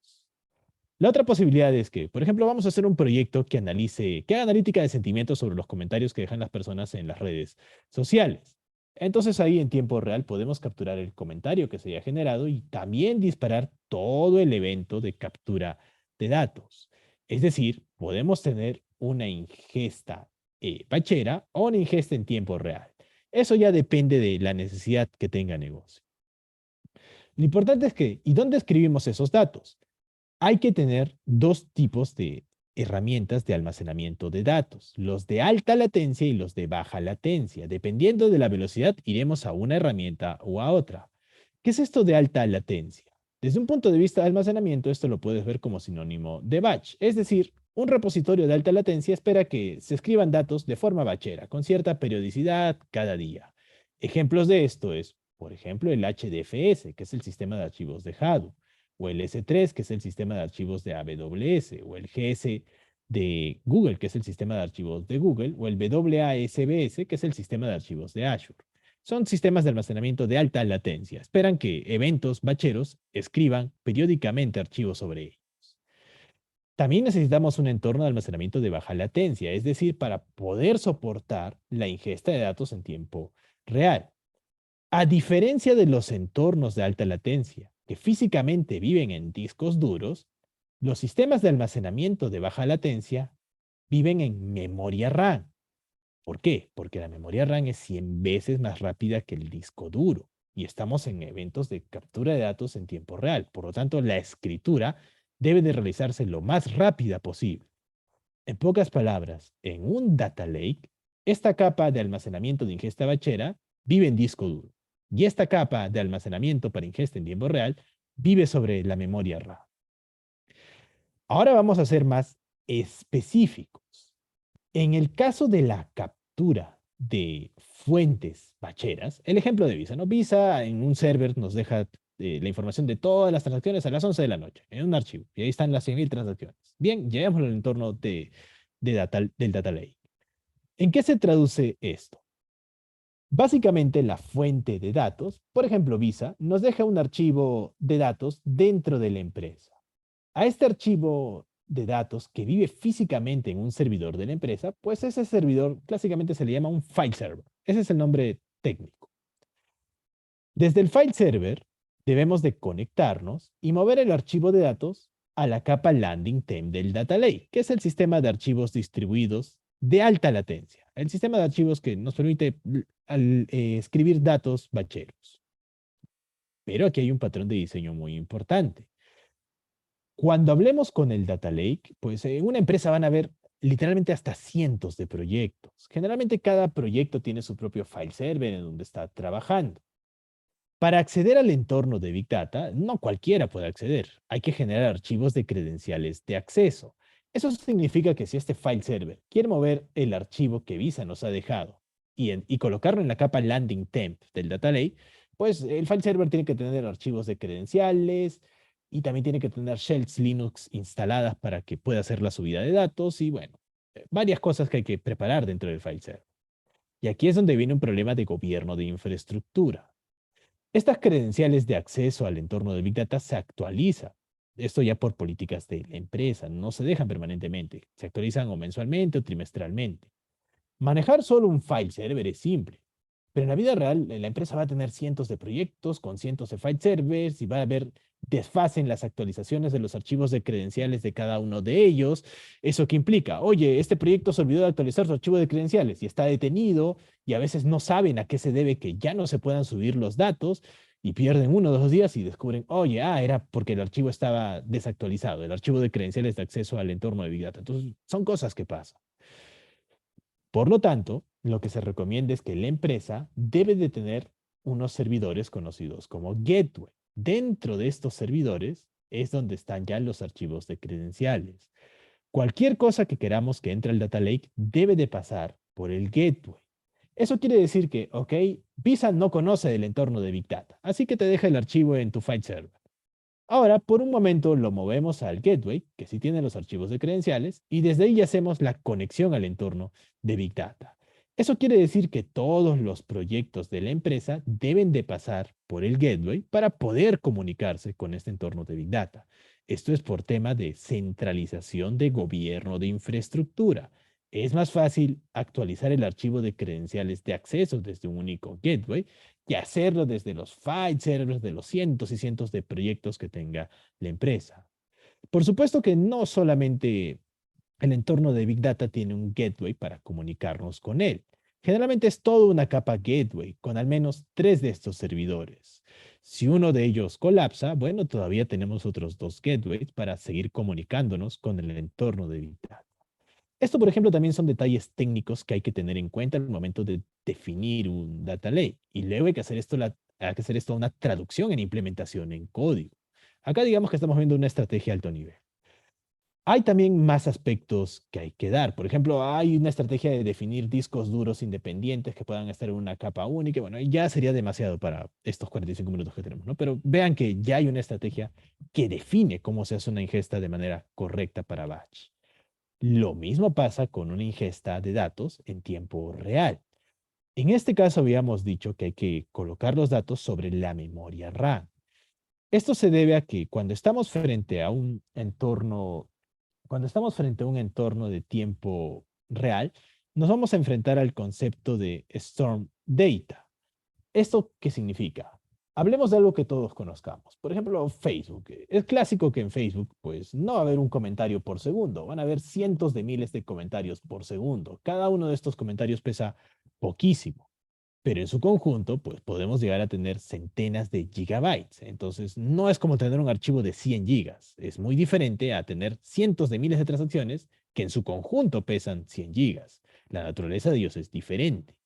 [SPEAKER 2] La otra posibilidad es que, por ejemplo, vamos a hacer un proyecto que haga analítica de sentimientos sobre los comentarios que dejan las personas en las redes sociales. Entonces ahí en tiempo real podemos capturar el comentario que se haya generado y también disparar todo el evento de captura de datos. Es decir, podemos tener una ingesta batchera o una ingesta en tiempo real. Eso ya depende de la necesidad que tenga el negocio. Lo importante es que, ¿y dónde escribimos esos datos? Hay que tener dos tipos de herramientas de almacenamiento de datos, los de alta latencia y los de baja latencia. Dependiendo de la velocidad, iremos a una herramienta o a otra. ¿Qué es esto de alta latencia? Desde un punto de vista de almacenamiento, esto lo puedes ver como sinónimo de batch, es decir, un repositorio de alta latencia espera que se escriban datos de forma batchera, con cierta periodicidad cada día. Ejemplos de esto es, por ejemplo, el HDFS, que es el sistema de archivos de Hadoop, o el S3, que es el sistema de archivos de AWS, o el GS de Google, que es el sistema de archivos de Google, o el WASBS, que es el sistema de archivos de Azure. Son sistemas de almacenamiento de alta latencia. Esperan que eventos bacheros escriban periódicamente archivos sobre ellos. También necesitamos un entorno de almacenamiento de baja latencia, es decir, para poder soportar la ingesta de datos en tiempo real. A diferencia de los entornos de alta latencia, que físicamente viven en discos duros, los sistemas de almacenamiento de baja latencia viven en memoria RAM. ¿Por qué? Porque la memoria RAM es 100 veces más rápida que el disco duro y estamos en eventos de captura de datos en tiempo real. Por lo tanto, la escritura debe de realizarse lo más rápida posible. En pocas palabras, en un data lake, esta capa de almacenamiento de ingesta bachera vive en disco duro y esta capa de almacenamiento para ingesta en tiempo real vive sobre la memoria RAM. Ahora vamos a ser más específicos. En el caso de la captura de fuentes bacheras, el ejemplo de Visa, ¿no? Visa en un server nos deja la información de todas las transacciones a las 11 de la noche en un archivo y ahí están las 100.000 transacciones. Bien, llevémoslo al entorno del data lake. ¿En qué se traduce esto? Básicamente la fuente de datos, por ejemplo Visa, nos deja un archivo de datos dentro de la empresa. A este archivo de datos que vive físicamente en un servidor de la empresa, pues ese servidor clásicamente se le llama un file server. Ese es el nombre técnico. Desde el file server debemos de conectarnos y mover el archivo de datos a la capa landing time del data lake, que es el sistema de archivos distribuidos de alta latencia, el sistema de archivos que nos permite escribir datos bacheros. Pero aquí hay un patrón de diseño muy importante. Cuando hablemos con el data lake, pues en una empresa van a haber literalmente hasta cientos de proyectos. Generalmente cada proyecto tiene su propio file server en donde está trabajando. Para acceder al entorno de Big Data, no cualquiera puede acceder. Hay que generar archivos de credenciales de acceso. Eso significa que si este file server quiere mover el archivo que Visa nos ha dejado y colocarlo en la capa landing temp del data lake, pues el file server tiene que tener archivos de credenciales y también tiene que tener shells Linux instaladas para que pueda hacer la subida de datos y bueno, varias cosas que hay que preparar dentro del file server. Y aquí es donde viene un problema de gobierno de infraestructura. Estas credenciales de acceso al entorno de Big Data se actualizan. Esto ya por políticas de la empresa, no se dejan permanentemente, se actualizan o mensualmente o trimestralmente. Manejar solo un file server es simple, pero en la vida real la empresa va a tener cientos de proyectos con cientos de file servers y va a haber desfase en las actualizaciones de los archivos de credenciales de cada uno de ellos. ¿Eso qué implica? Oye, este proyecto se olvidó de actualizar su archivo de credenciales y está detenido y a veces no saben a qué se debe que ya no se puedan subir los datos y pierden 1 o 2 días y descubren, oye, era porque el archivo estaba desactualizado, el archivo de credenciales de acceso al entorno de Big Data. Entonces, son cosas que pasan. Por lo tanto, lo que se recomienda es que la empresa debe de tener unos servidores conocidos como gateway. Dentro de estos servidores es donde están ya los archivos de credenciales. Cualquier cosa que queramos que entre al data lake debe de pasar por el gateway. Eso quiere decir que, ok, Visa no conoce el entorno de Big Data, así que te deja el archivo en tu file server. Ahora, por un momento lo movemos al gateway, que sí tiene los archivos de credenciales, y desde ahí hacemos la conexión al entorno de Big Data. Eso quiere decir que todos los proyectos de la empresa deben de pasar por el gateway para poder comunicarse con este entorno de Big Data. Esto es por tema de centralización de gobierno de infraestructura. es más fácil actualizar el archivo de credenciales de acceso desde un único gateway que hacerlo desde los file servers de los cientos y cientos de proyectos que tenga la empresa. Por supuesto que no solamente el entorno de Big Data tiene un gateway para comunicarnos con él. Generalmente es toda una capa gateway con al menos 3 de estos servidores. Si uno de ellos colapsa, bueno, todavía tenemos otros 2 gateways para seguir comunicándonos con el entorno de Big Data. Esto, por ejemplo, también son detalles técnicos que hay que tener en cuenta al momento de definir un data lake. Y luego hay que hacer hay que hacer esto una traducción en implementación en código. Acá digamos que estamos viendo una estrategia a alto nivel. Hay también más aspectos que hay que dar. Por ejemplo, hay una estrategia de definir discos duros independientes que puedan estar en una capa única. Bueno, ya sería demasiado para estos 45 minutos que tenemos, ¿no? Pero vean que ya hay una estrategia que define cómo se hace una ingesta de manera correcta para batch. Lo mismo pasa con una ingesta de datos en tiempo real. En este caso habíamos dicho que hay que colocar los datos sobre la memoria RAM. Esto se debe a que cuando estamos frente a un entorno de tiempo real, nos vamos a enfrentar al concepto de Storm Data. ¿Esto qué significa? Hablemos de algo que todos conozcamos. Por ejemplo, Facebook. Es clásico que en Facebook, pues, no va a haber un comentario por segundo. Van a haber cientos de miles de comentarios por segundo. Cada uno de estos comentarios pesa poquísimo. Pero en su conjunto, pues podemos llegar a tener centenas de gigabytes. Entonces, no es como tener un archivo de 100 gigas. Es muy diferente a tener cientos de miles de transacciones que en su conjunto pesan 100 gigas. La naturaleza de ellos es diferente.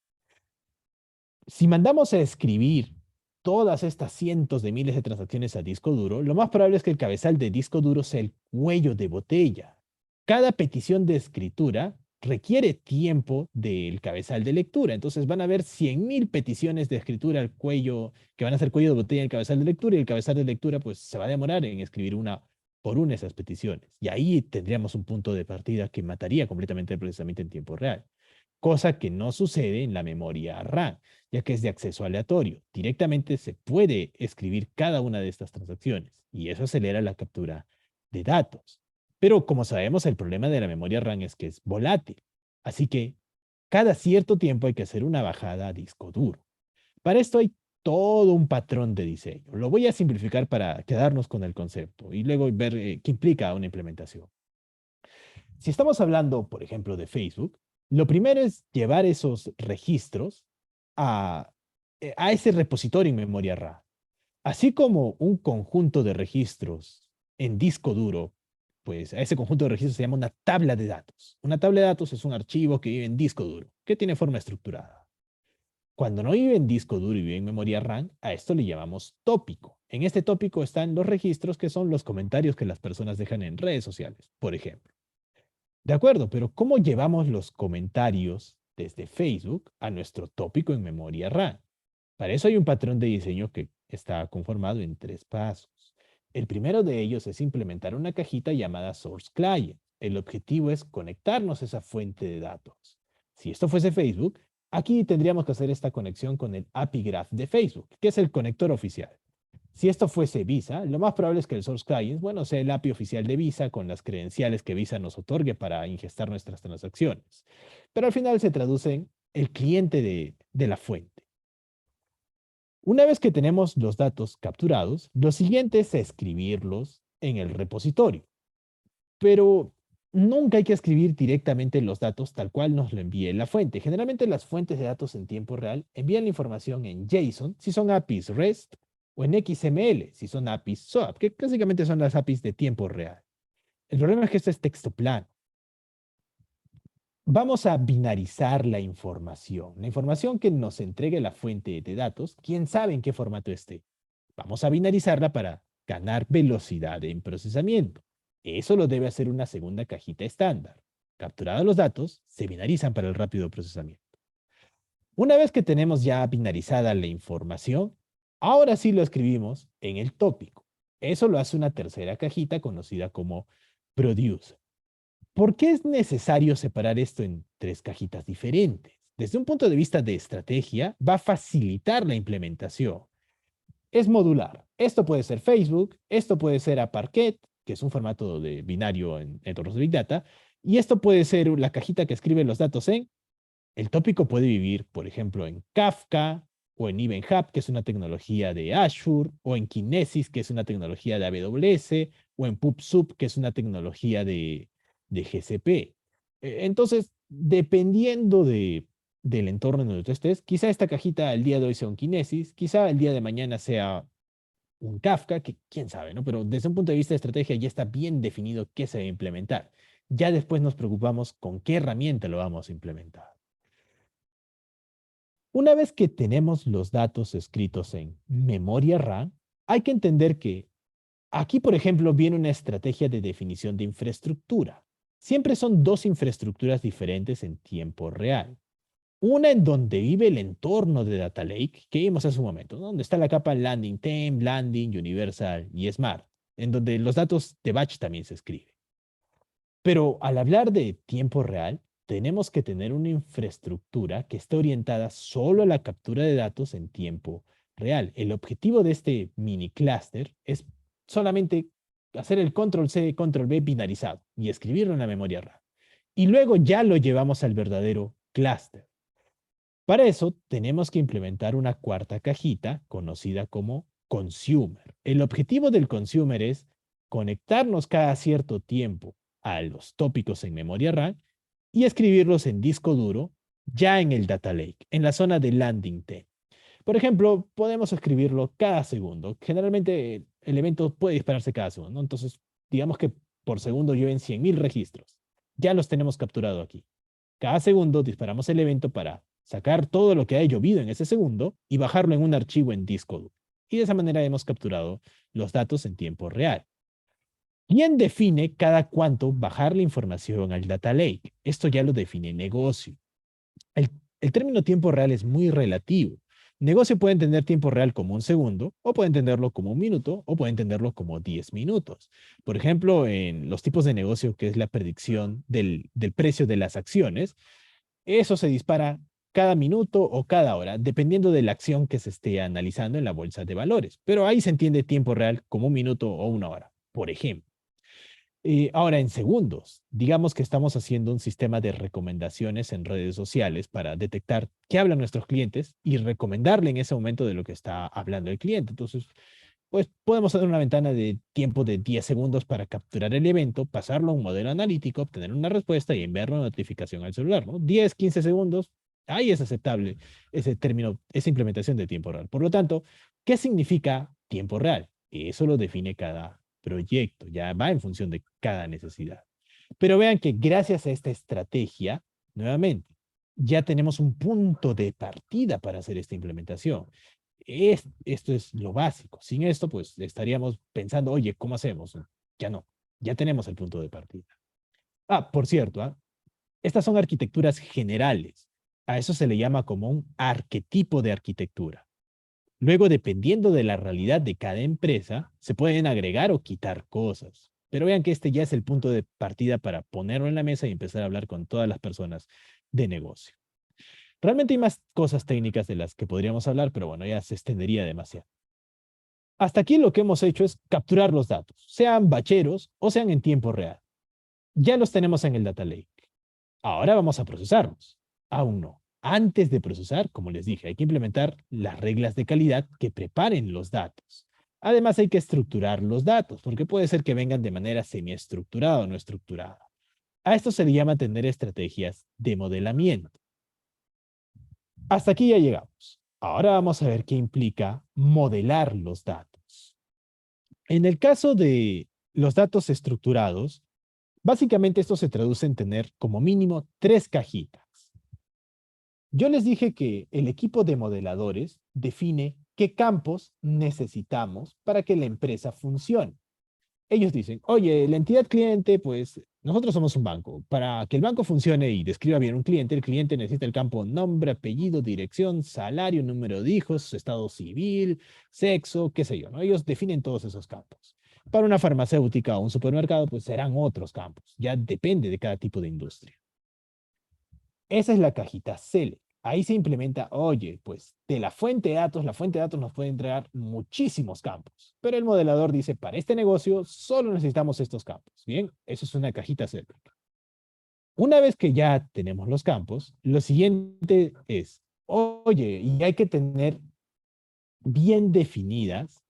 [SPEAKER 2] Si mandamos a escribir todas estas cientos de miles de transacciones a disco duro, lo más probable es que el cabezal de disco duro sea el cuello de botella. Cada petición de escritura requiere tiempo del cabezal de lectura. Entonces van a haber 100.000 peticiones de escritura al cuello, que van a ser cuello de botella en el cabezal de lectura, y el cabezal de lectura pues se va a demorar en escribir una por una esas peticiones. Y ahí tendríamos un punto de partida que mataría completamente el procesamiento en tiempo real. Cosa que no sucede en la memoria RAM, ya que es de acceso aleatorio. Directamente se puede escribir cada una de estas transacciones y eso acelera la captura de datos. Pero como sabemos, el problema de la memoria RAM es que es volátil. Así que cada cierto tiempo hay que hacer una bajada a disco duro. Para esto hay todo un patrón de diseño. Lo voy a simplificar para quedarnos con el concepto y luego ver qué implica una implementación. Si estamos hablando, por ejemplo, de Facebook, lo primero es llevar esos registros a, a ese repositorio en memoria RAM. Así como un conjunto de registros en disco duro, pues a ese conjunto de registros se llama una tabla de datos. Una tabla de datos es un archivo que vive en disco duro, que tiene forma estructurada. Cuando no vive en disco duro y vive en memoria RAM, a esto le llamamos tópico. En este tópico están los registros que son los comentarios que las personas dejan en redes sociales, por ejemplo. De acuerdo, pero ¿cómo llevamos los comentarios desde Facebook a nuestro tópico en memoria RAM? Para eso hay un patrón de diseño que está conformado en 3 pasos. El primero de ellos es implementar una cajita llamada Source Client. El objetivo es conectarnos a esa fuente de datos. Si esto fuese Facebook, aquí tendríamos que hacer esta conexión con el API Graph de Facebook, que es el conector oficial. Si esto fuese Visa, lo más probable es que el Source Client, bueno, sea el API oficial de Visa con las credenciales que Visa nos otorgue para ingestar nuestras transacciones. Pero al final se traduce en el cliente de la fuente. Una vez que tenemos los datos capturados, lo siguiente es escribirlos en el repositorio. Pero nunca hay que escribir directamente los datos tal cual nos lo envíe la fuente. Generalmente las fuentes de datos en tiempo real envían la información en JSON si son APIs REST o en XML si son APIs SOAP, que básicamente son las APIs de tiempo real. El problema es que esto es texto plano. Vamos a binarizar la información. La información que nos entregue la fuente de datos, quién sabe en qué formato esté. Vamos a binarizarla para ganar velocidad en procesamiento. Eso lo debe hacer una segunda cajita estándar. Capturados los datos, se binarizan para el rápido procesamiento. Una vez que tenemos ya binarizada la información, ahora sí lo escribimos en el tópico. Eso lo hace una tercera cajita conocida como producer. ¿Por qué es necesario separar esto en 3 cajitas diferentes? Desde un punto de vista de estrategia, va a facilitar la implementación. Es modular. Esto puede ser Facebook, esto puede ser a Parquet, que es un formato de binario en entornos de Big Data, Y esto puede ser la cajita que escribe los datos en. El tópico puede vivir, por ejemplo, en Kafka o en EventHub, que es una tecnología de Azure, o en Kinesis, que es una tecnología de AWS, o en PubSub, que es una tecnología de GCP. Entonces, dependiendo del entorno en donde tú estés, quizá esta cajita el día de hoy sea un Kinesis, quizá el día de mañana sea un Kafka, que quién sabe, ¿no? Pero desde un punto de vista de estrategia ya está bien definido qué se va a implementar. Ya después nos preocupamos con qué herramienta lo vamos a implementar. Una vez que tenemos los datos escritos en memoria RAM, hay que entender que aquí, por ejemplo, viene una estrategia de definición de infraestructura. Siempre son dos infraestructuras diferentes en tiempo real. Una en donde vive el entorno de Data Lake, que vimos hace un momento, ¿no? Donde está la capa Landing Time, Landing, Universal y Smart, en donde los datos de batch también se escriben. Pero al hablar de tiempo real, tenemos que tener una infraestructura que esté orientada solo a la captura de datos en tiempo real. El objetivo de este mini cluster es solamente hacer el control C, control V binarizado y escribirlo en la memoria RAM. Y luego ya lo llevamos al verdadero clúster. Para eso tenemos que implementar una cuarta cajita conocida como consumer. El objetivo del consumer es conectarnos cada cierto tiempo a los tópicos en memoria RAM y escribirlos en disco duro ya en el data lake, en la zona de landing T. Por ejemplo, podemos escribirlo cada segundo. Generalmente el evento puede dispararse cada segundo, ¿no? Entonces, digamos que por segundo lleven 100.000 registros. Ya los tenemos capturado aquí. Cada segundo disparamos el evento para sacar todo lo que ha llovido en ese segundo y bajarlo en un archivo en disco duro. Y de esa manera hemos capturado los datos en tiempo real. ¿Quién define cada cuánto bajar la información al data lake? Esto ya lo define negocio. El, el término tiempo real es muy relativo. Negocio puede entender tiempo real como un segundo, o puede entenderlo como un minuto, o puede entenderlo como 10 minutos. Por ejemplo, en los tipos de negocio, que es la predicción del precio de las acciones, eso se dispara cada minuto o cada hora, dependiendo de la acción que se esté analizando en la bolsa de valores. Pero ahí se entiende tiempo real como un minuto o una hora, por ejemplo. Ahora, en segundos, digamos que estamos haciendo un sistema de recomendaciones en redes sociales para detectar qué hablan nuestros clientes y recomendarle en ese momento de lo que está hablando el cliente. Entonces, pues podemos hacer una ventana de tiempo de 10 segundos para capturar el evento, pasarlo a un modelo analítico, obtener una respuesta y enviar una notificación al celular, ¿no? 10, 15 segundos, ahí es aceptable ese término, esa implementación de tiempo real. Por lo tanto, ¿qué significa tiempo real? Eso lo define cada proyecto, ya va en función de cada necesidad. Pero vean que gracias a esta estrategia, nuevamente, ya tenemos un punto de partida para hacer esta implementación. Esto es lo básico. Sin esto, pues estaríamos pensando, oye, ¿cómo hacemos? Ya no, ya tenemos el punto de partida. Ah, por cierto, estas son arquitecturas generales. A eso se le llama como un arquetipo de arquitectura. Luego, dependiendo de la realidad de cada empresa, se pueden agregar o quitar cosas. Pero vean que este ya es el punto de partida para ponerlo en la mesa y empezar a hablar con todas las personas de negocio. Realmente hay más cosas técnicas de las que podríamos hablar, pero bueno, ya se extendería demasiado. Hasta aquí lo que hemos hecho es capturar los datos, sean bacheros o sean en tiempo real. Ya los tenemos en el data lake. Ahora vamos a procesarlos. Aún no. Antes de procesar, como les dije, hay que implementar las reglas de calidad que preparen los datos. Además, hay que estructurar los datos, porque puede ser que vengan de manera semiestructurada o no estructurada. A esto se le llama tener estrategias de modelamiento. Hasta aquí ya llegamos. Ahora vamos a ver qué implica modelar los datos. En el caso de los datos estructurados, básicamente esto se traduce en tener como mínimo 3 cajitas. Yo les dije que el equipo de modeladores define qué campos necesitamos para que la empresa funcione. Ellos dicen, oye, la entidad cliente, pues nosotros somos un banco. Para que el banco funcione y describa bien un cliente, el cliente necesita el campo nombre, apellido, dirección, salario, número de hijos, estado civil, sexo, qué sé yo, ¿no? Ellos definen todos esos campos. Para una farmacéutica o un supermercado, pues serán otros campos. Ya depende de cada tipo de industria. Esa es la cajita Select. Ahí se implementa, oye, pues de la fuente de datos nos puede entregar muchísimos campos, pero el modelador dice, para este negocio solo necesitamos estos campos. Bien, eso es una cajita Select.
[SPEAKER 3] Una vez que ya tenemos los campos, lo siguiente es, oye, y hay que tener bien bien definidos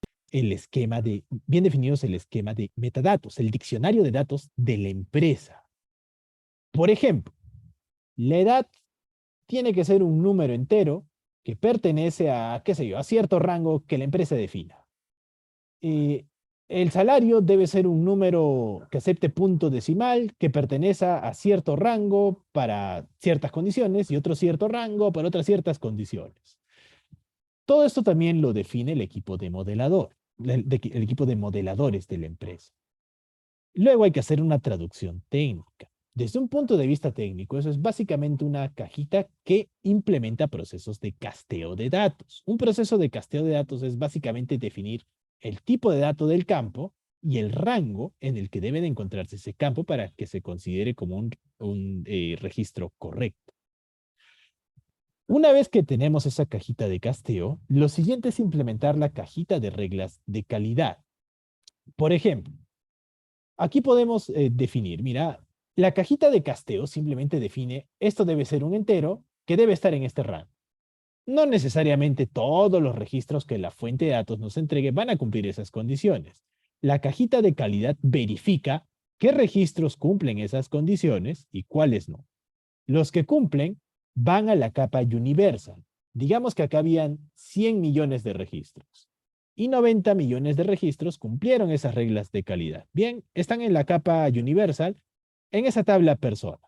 [SPEAKER 3] el esquema de metadatos, el diccionario de datos de la empresa. Por ejemplo, la edad tiene que ser un número entero que pertenece a, qué sé yo, a cierto rango que la empresa defina. Eh, el salario debe ser un número que acepte punto decimal, que pertenece a cierto rango para ciertas condiciones y otro cierto rango para otras ciertas condiciones. Todo esto también lo define el equipo de modelador, el equipo de modeladores de la empresa. Luego hay que hacer una traducción técnica. Desde un punto de vista técnico, eso es básicamente una cajita que implementa procesos de casteo de datos. Un proceso de casteo de datos es básicamente definir el tipo de dato del campo y el rango en el que debe de encontrarse ese campo para que se considere como un registro correcto. Una vez que tenemos esa cajita de casteo, lo siguiente es implementar la cajita de reglas de calidad. Por ejemplo, aquí podemos definir, mira, la cajita de casteo simplemente define esto debe ser un entero que debe estar en este rango. No necesariamente todos los registros que la fuente de datos nos entregue van a cumplir esas condiciones. La cajita de calidad verifica qué registros cumplen esas condiciones y cuáles no. Los que cumplen van a la capa universal. Digamos que acá habían 100 millones de registros y 90 millones de registros cumplieron esas reglas de calidad. Bien, están en la capa universal, en esa tabla persona.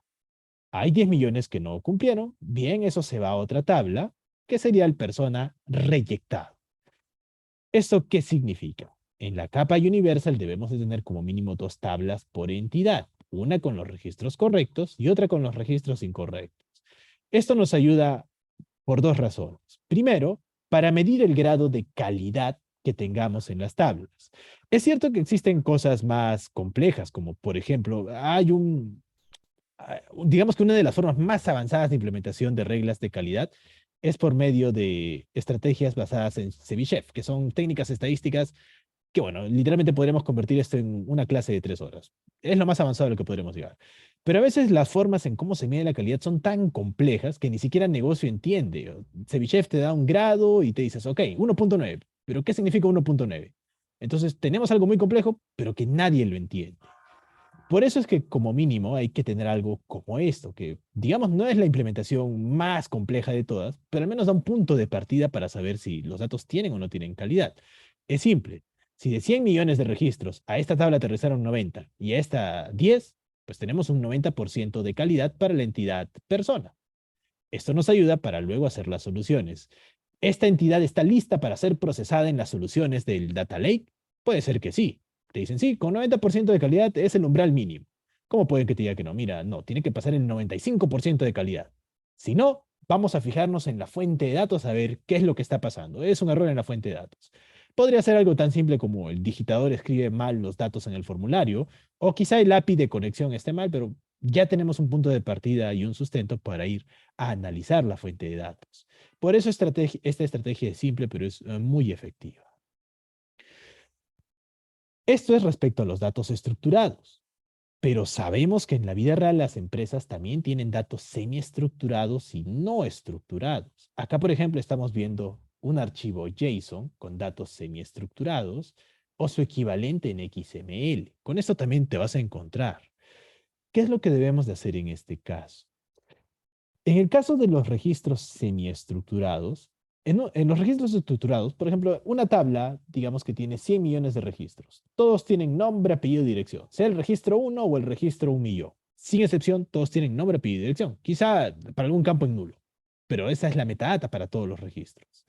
[SPEAKER 3] Hay 10 millones que no cumplieron. Bien, eso se va a otra tabla, que sería el persona reyectado. ¿Esto qué significa? En la capa universal debemos de tener como mínimo 2 tablas por entidad, una con los registros correctos y otra con los registros incorrectos. Esto nos ayuda por 2 razones. Primero, para medir el grado de calidad que tengamos en las tablas. Es cierto que existen cosas más complejas, como por ejemplo, digamos que una de las formas más avanzadas de implementación de reglas de calidad es por medio de estrategias basadas en Chebyshev, que son técnicas estadísticas que, bueno, literalmente podremos convertir esto en una clase de 3 horas. Es lo más avanzado a lo que podremos llegar. Pero a veces las formas en cómo se mide la calidad son tan complejas que ni siquiera el negocio entiende. Chebyshev te da un grado y te dices, ok, 1.9. ¿Pero qué significa 1.9? Entonces tenemos algo muy complejo, pero que nadie lo entiende. Por eso es que como mínimo hay que tener algo como esto, que digamos no es la implementación más compleja de todas, pero al menos da un punto de partida para saber si los datos tienen o no tienen calidad. Es simple. Si de 100 millones de registros a esta tabla aterrizaron 90 y a esta 10, pues tenemos un 90% de calidad para la entidad persona. Esto nos ayuda para luego hacer las soluciones. ¿Esta entidad está lista para ser procesada en las soluciones del Data Lake? Puede ser que sí. Te dicen, sí, con 90% de calidad es el umbral mínimo. ¿Cómo puede que te diga que no? Mira, no, tiene que pasar el 95% de calidad. Si no, vamos a fijarnos en la fuente de datos a ver qué es lo que está pasando. Es un error en la fuente de datos. Podría ser algo tan simple como el digitador escribe mal los datos en el formulario, o quizá el API de conexión esté mal, pero ya tenemos un punto de partida y un sustento para ir a analizar la fuente de datos. Por eso esta estrategia es simple, pero es muy efectiva. Esto es respecto a los datos estructurados, pero sabemos que en la vida real las empresas también tienen datos semiestructurados y no estructurados. Acá, por ejemplo, estamos viendo un archivo JSON con datos semiestructurados o su equivalente en XML. Con esto también te vas a encontrar. ¿Qué es lo que debemos de hacer en este caso? En el caso de los registros semiestructurados, en los registros estructurados, por ejemplo, una tabla, digamos que tiene 100 millones de registros. Todos tienen nombre, apellido y dirección, sea el registro 1 o el registro 1.000.000. Sin excepción, todos tienen nombre, apellido y dirección. Quizá para algún campo en nulo, pero esa es la metadata para todos los registros.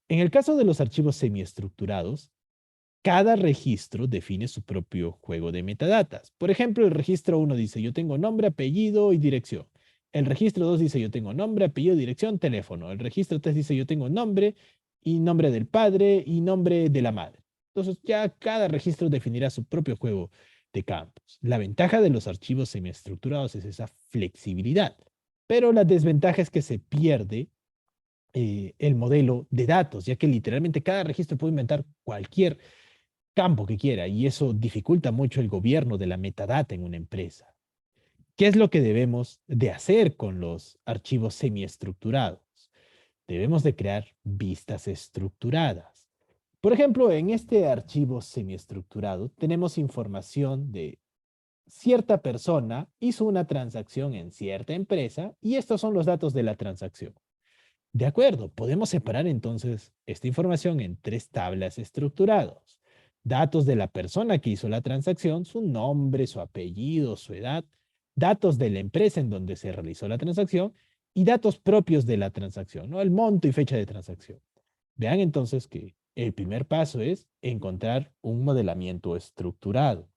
[SPEAKER 3] En el caso de los archivos semiestructurados, cada registro define su propio juego de metadatas. Por ejemplo, el registro 1 dice, yo tengo nombre, apellido y dirección. El registro 2 dice, yo tengo nombre, apellido, dirección, teléfono. El registro 3 dice, yo tengo nombre y nombre del padre y nombre de la madre. Entonces, ya cada registro definirá su propio juego de campos. La ventaja de los archivos semiestructurados es esa flexibilidad, pero la desventaja es que se pierde el modelo de datos, ya que literalmente cada registro puede inventar cualquier campo que quiera y eso dificulta mucho el gobierno de la metadata en una empresa. ¿Qué es lo que debemos de hacer con los archivos semiestructurados? Debemos de crear vistas estructuradas. Por ejemplo, en este archivo semiestructurado tenemos información de cierta persona hizo una transacción en cierta empresa y estos son los datos de la transacción. De acuerdo, podemos separar entonces esta información en tres tablas estructuradas. Datos de la persona que hizo la transacción, su nombre, su apellido, su edad, datos de la empresa en donde se realizó la transacción y datos propios de la transacción, ¿no? El monto y fecha de transacción. Vean entonces que el primer paso es encontrar un modelamiento estructurado.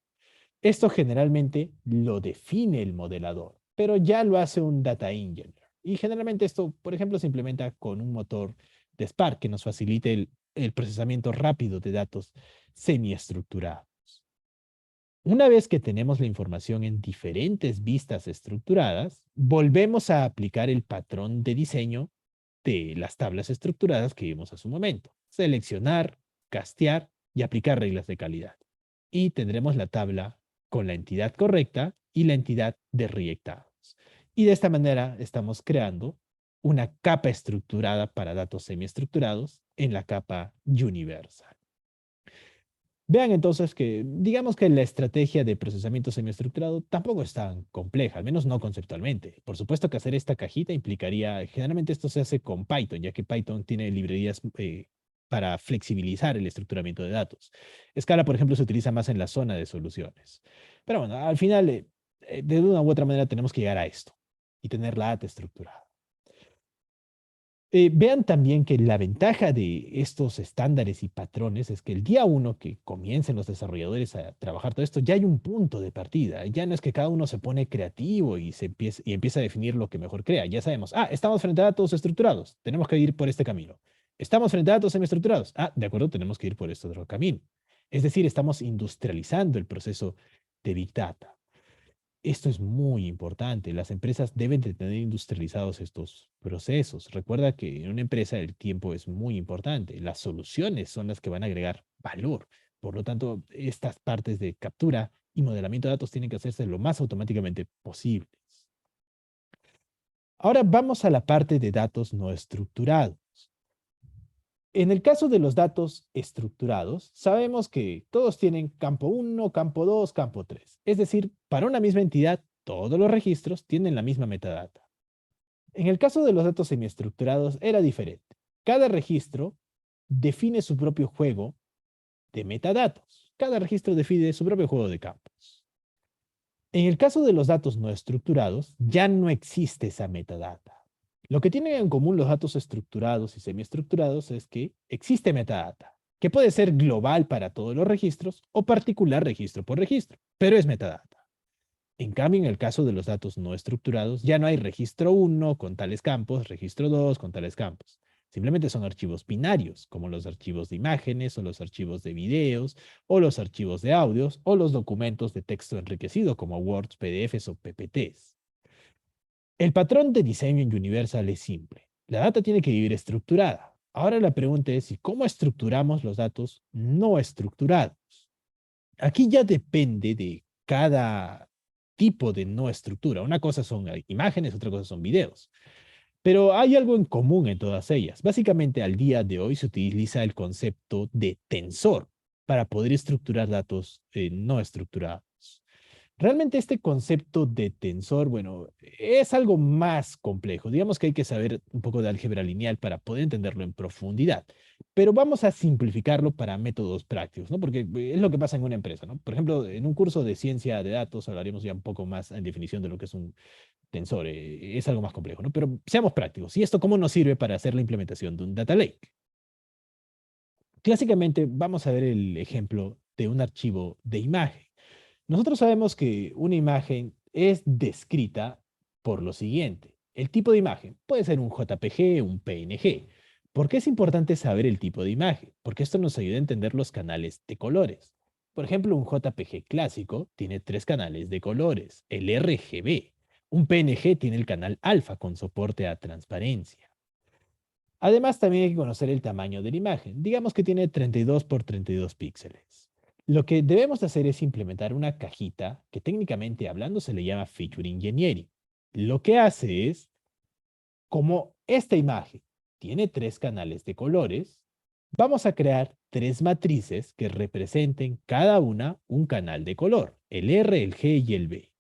[SPEAKER 3] Esto generalmente lo define el modelador, pero ya lo hace un data engineer. Y generalmente esto, por ejemplo, se implementa con un motor de Spark que nos facilite el procesamiento rápido de datos semiestructurados. Una vez que tenemos la información en diferentes vistas estructuradas, volvemos a aplicar el patrón de diseño de las tablas estructuradas que vimos hace un momento. Seleccionar, castear y aplicar reglas de calidad. Y tendremos la tabla con la entidad correcta y la entidad de reyectados. Y de esta manera estamos creando una capa estructurada para datos semiestructurados en la capa universal. Vean entonces que, digamos que la estrategia de procesamiento semiestructurado tampoco es tan compleja, al menos no conceptualmente. Por supuesto que hacer esta cajita implicaría, generalmente esto se hace con Python, ya que Python tiene librerías para flexibilizar el estructuramiento de datos. Scala, por ejemplo, se utiliza más en la zona de soluciones. Pero bueno, al final, de una u otra manera tenemos que llegar a esto y tener la data estructurada. Vean también que la ventaja de estos estándares y patrones es que el día uno que comiencen los desarrolladores a trabajar todo esto, ya hay un punto de partida. Ya no es que cada uno se pone creativo y empieza a definir lo que mejor crea. Ya sabemos, estamos frente a datos estructurados, tenemos que ir por este camino. Estamos frente a datos semiestructurados. De acuerdo, tenemos que ir por este otro camino. Es decir, estamos industrializando el proceso de Big Data. Esto es muy importante. Las empresas deben de tener industrializados estos procesos. Recuerda que en una empresa el tiempo es muy importante. Las soluciones son las que van a agregar valor. Por lo tanto, estas partes de captura y modelamiento de datos tienen que hacerse lo más automáticamente posibles. Ahora vamos a la parte de datos no estructurados. En el caso de los datos estructurados, sabemos que todos tienen campo 1, campo 2, campo 3. Es decir, para una misma entidad, todos los registros tienen la misma metadata. En el caso de los datos semiestructurados era diferente. Cada registro define su propio juego de metadatos. Cada registro define su propio juego de campos. En el caso de los datos no estructurados, ya no existe esa metadata. Lo que tienen en común los datos estructurados y semiestructurados es que existe metadata, que puede ser global para todos los registros o particular registro por registro, pero es metadata. En cambio, en el caso de los datos no estructurados, ya no hay registro 1 con tales campos, registro 2 con tales campos. Simplemente son archivos binarios, como los archivos de imágenes o los archivos de videos o los archivos de audios o los documentos de texto enriquecido como Words, PDFs o PPTs. El patrón de diseño en Universal es simple. La data tiene que vivir estructurada. Ahora la pregunta es, ¿y cómo estructuramos los datos no estructurados? Aquí ya depende de cada tipo de no estructura. Una cosa son imágenes, otra cosa son videos. Pero hay algo en común en todas ellas. Básicamente, al día de hoy se utiliza el concepto de tensor para poder estructurar datos no estructurados. Realmente este concepto de tensor, bueno, es algo más complejo. Digamos que hay que saber un poco de álgebra lineal para poder entenderlo en profundidad. Pero vamos a simplificarlo para métodos prácticos, ¿no? Porque es lo que pasa en una empresa, ¿no? Por ejemplo, en un curso de ciencia de datos hablaremos ya un poco más en definición de lo que es un tensor. Es algo más complejo, ¿no? Pero seamos prácticos. ¿Y esto cómo nos sirve para hacer la implementación de un data lake? Clásicamente, vamos a ver el ejemplo de un archivo de imagen. Nosotros sabemos que una imagen es descrita por lo siguiente. El tipo de imagen puede ser un JPG, un PNG. ¿Por qué es importante saber el tipo de imagen? Porque esto nos ayuda a entender los canales de colores. Por ejemplo, un JPG clásico tiene 3 canales de colores, el RGB. Un PNG tiene el canal alfa con soporte a transparencia. Además, también hay que conocer el tamaño de la imagen. Digamos que tiene 32 por 32 píxeles. Lo que debemos hacer es implementar una cajita que técnicamente hablando se le llama Feature Engineering. Lo que hace es, como esta imagen tiene 3 canales de colores, vamos a crear 3 matrices que representen cada una un canal de color, el R, el G y el B.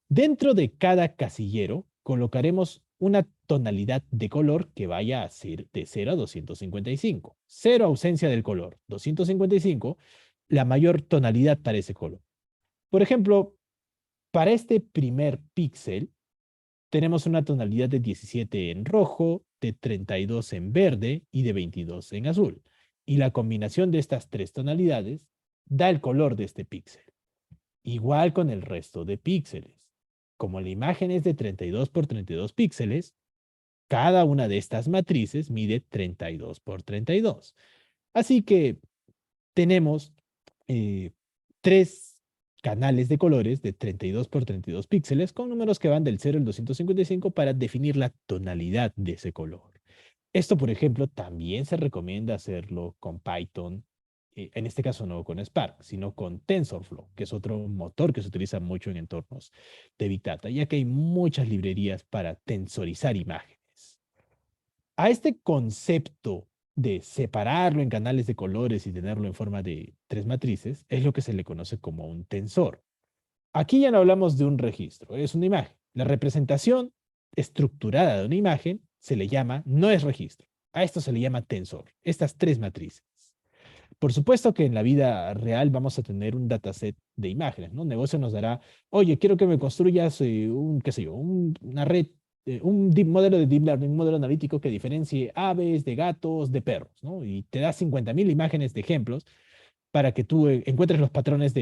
[SPEAKER 3] Dentro de cada casillero colocaremos una tonalidad de color que vaya a ser de 0 a 255. 0 ausencia del color, 255 la mayor tonalidad para ese color. Por ejemplo, para este primer píxel tenemos una tonalidad de 17 en rojo, de 32 en verde y de 22 en azul. Y la combinación de estas 3 tonalidades da el color de este píxel. Igual con el resto de píxeles. Como la imagen es de 32 por 32 píxeles, cada una de estas matrices mide 32 por 32. Así que tenemos 3 canales de colores de 32 por 32 píxeles con números que van del 0 al 255 para definir la tonalidad de ese color. Esto, por ejemplo, también se recomienda hacerlo con Python, en este caso no con Spark, sino con TensorFlow, que es otro motor que se utiliza mucho en entornos de Big Data, ya que hay muchas librerías para tensorizar imágenes. A este concepto de separarlo en canales de colores y tenerlo en forma de 3 matrices es lo que se le conoce como un tensor. Aquí ya no hablamos de un registro, es una imagen. La representación estructurada de una imagen se le llama, no es registro. A esto se le llama tensor, estas 3 matrices. Por supuesto que en la vida real vamos a tener un dataset de imágenes, ¿no? Un negocio nos dará, oye, quiero que me construyas qué sé yo, una red, modelo de deep learning, un modelo analítico que diferencie aves de gatos de perros, ¿no? Y te da 50.000 imágenes de ejemplos para que tú encuentres los patrones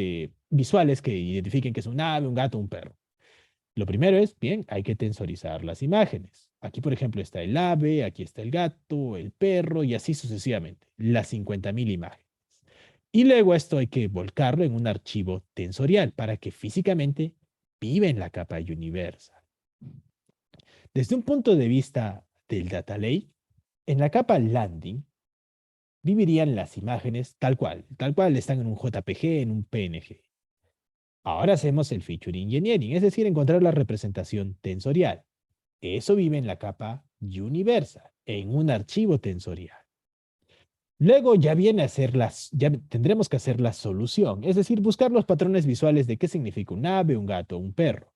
[SPEAKER 3] visuales que identifiquen que es un ave, un gato, un perro. Lo primero es, bien, hay que tensorizar las imágenes. Aquí, por ejemplo, está el ave, aquí está el gato, el perro y así sucesivamente, las 50.000 imágenes. Y luego esto hay que volcarlo en un archivo tensorial para que físicamente viva en la capa universal. Desde un punto de vista del data lake, en la capa landing vivirían las imágenes tal cual están en un JPG, en un PNG. Ahora hacemos el feature engineering, es decir, encontrar la representación tensorial. Eso vive en la capa universal, en un archivo tensorial. Luego ya tendremos que hacer la solución, es decir, buscar los patrones visuales de qué significa un ave, un gato, un perro.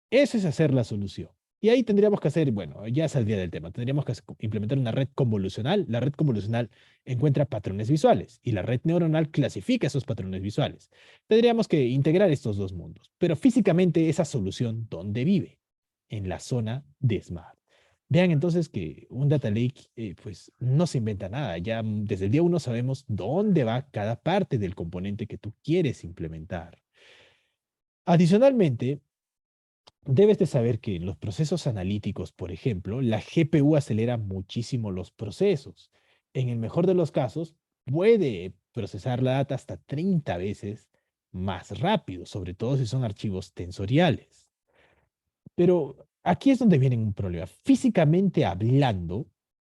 [SPEAKER 3] Eso es hacer la solución. Y ahí tendríamos que hacer, bueno, ya saldría del tema, tendríamos que implementar una red convolucional. La red convolucional encuentra patrones visuales y la red neuronal clasifica esos patrones visuales. Tendríamos que integrar estos dos mundos. Pero físicamente esa solución, ¿dónde vive? En la zona de Smart. Vean entonces que un data lake pues no se inventa nada. Ya desde el día 1 sabemos dónde va cada parte del componente que tú quieres implementar. Adicionalmente, debes de saber que en los procesos analíticos, por ejemplo, la GPU acelera muchísimo los procesos. En el mejor de los casos, puede procesar la data hasta 30 veces más rápido, sobre todo si son archivos tensoriales. Pero aquí es donde viene un problema. Físicamente hablando,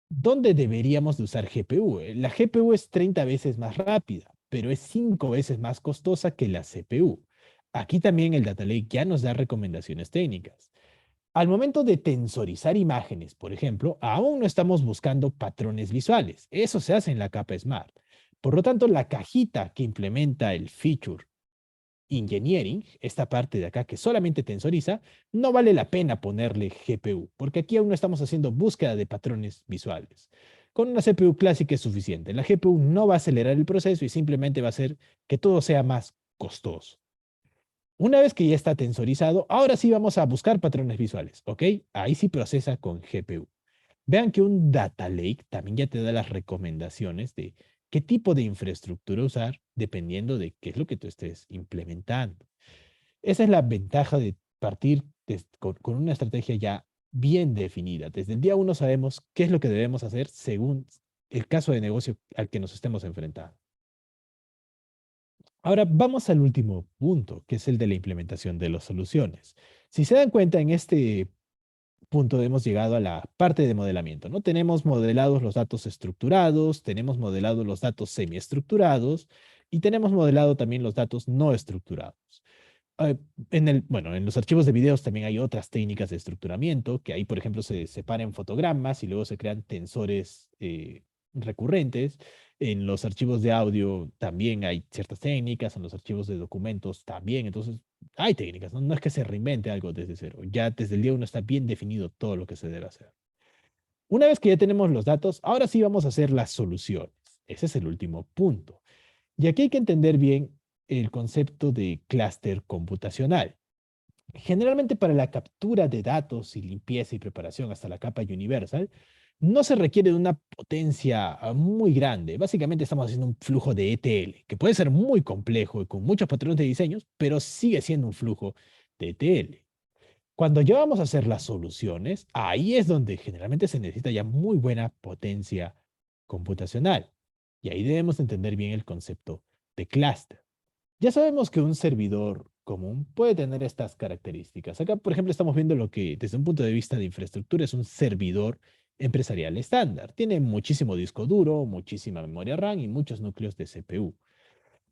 [SPEAKER 3] ¿dónde deberíamos de usar GPU? La GPU es 30 veces más rápida, pero es 5 veces más costosa que la CPU. Aquí también el Data Lake ya nos da recomendaciones técnicas. Al momento de tensorizar imágenes, por ejemplo, aún no estamos buscando patrones visuales. Eso se hace en la capa Smart. Por lo tanto, la cajita que implementa el feature engineering, esta parte de acá que solamente tensoriza, no vale la pena ponerle GPU, porque aquí aún no estamos haciendo búsqueda de patrones visuales. Con una CPU clásica es suficiente. La GPU no va a acelerar el proceso y simplemente va a hacer que todo sea más costoso. Una vez que ya está tensorizado, ahora sí vamos a buscar patrones visuales, ¿ok? Ahí sí procesa con GPU. Vean que un data lake también ya te da las recomendaciones de qué tipo de infraestructura usar dependiendo de qué es lo que tú estés implementando. Esa es la ventaja de partir con una estrategia ya bien definida. Desde el día 1 sabemos qué es lo que debemos hacer según el caso de negocio al que nos estemos enfrentando. Ahora vamos al último punto, que es el de la implementación de las soluciones. Si se dan cuenta, en este punto hemos llegado a la parte de modelamiento, ¿no? Tenemos modelados los datos estructurados, tenemos modelados los datos semiestructurados, Y tenemos modelado también los datos no estructurados. En los archivos de videos también hay otras técnicas de estructuramiento, que ahí, por ejemplo, se separan fotogramas y luego se crean tensores recurrentes. En los archivos de audio también hay ciertas técnicas, en los archivos de documentos también. Entonces, hay técnicas, ¿no? No es que se reinvente algo desde cero. Ya desde el día uno está bien definido todo lo que se debe hacer. Una vez que ya tenemos los datos, ahora sí vamos a hacer las soluciones. Ese es el último punto. Y aquí hay que entender bien el concepto de clúster computacional. Generalmente para la captura de datos y limpieza y preparación hasta la capa universal, no se requiere de una potencia muy grande. Básicamente estamos haciendo un flujo de ETL, que puede ser muy complejo y con muchos patrones de diseños, pero sigue siendo un flujo de ETL. Cuando ya vamos a hacer las soluciones, ahí es donde generalmente se necesita ya muy buena potencia computacional. Y ahí debemos entender bien el concepto de clúster. Ya sabemos que un servidor común puede tener estas características. Acá, por ejemplo, estamos viendo lo que desde un punto de vista de infraestructura es un servidor empresarial estándar. Tiene muchísimo disco duro, muchísima memoria RAM y muchos núcleos de CPU.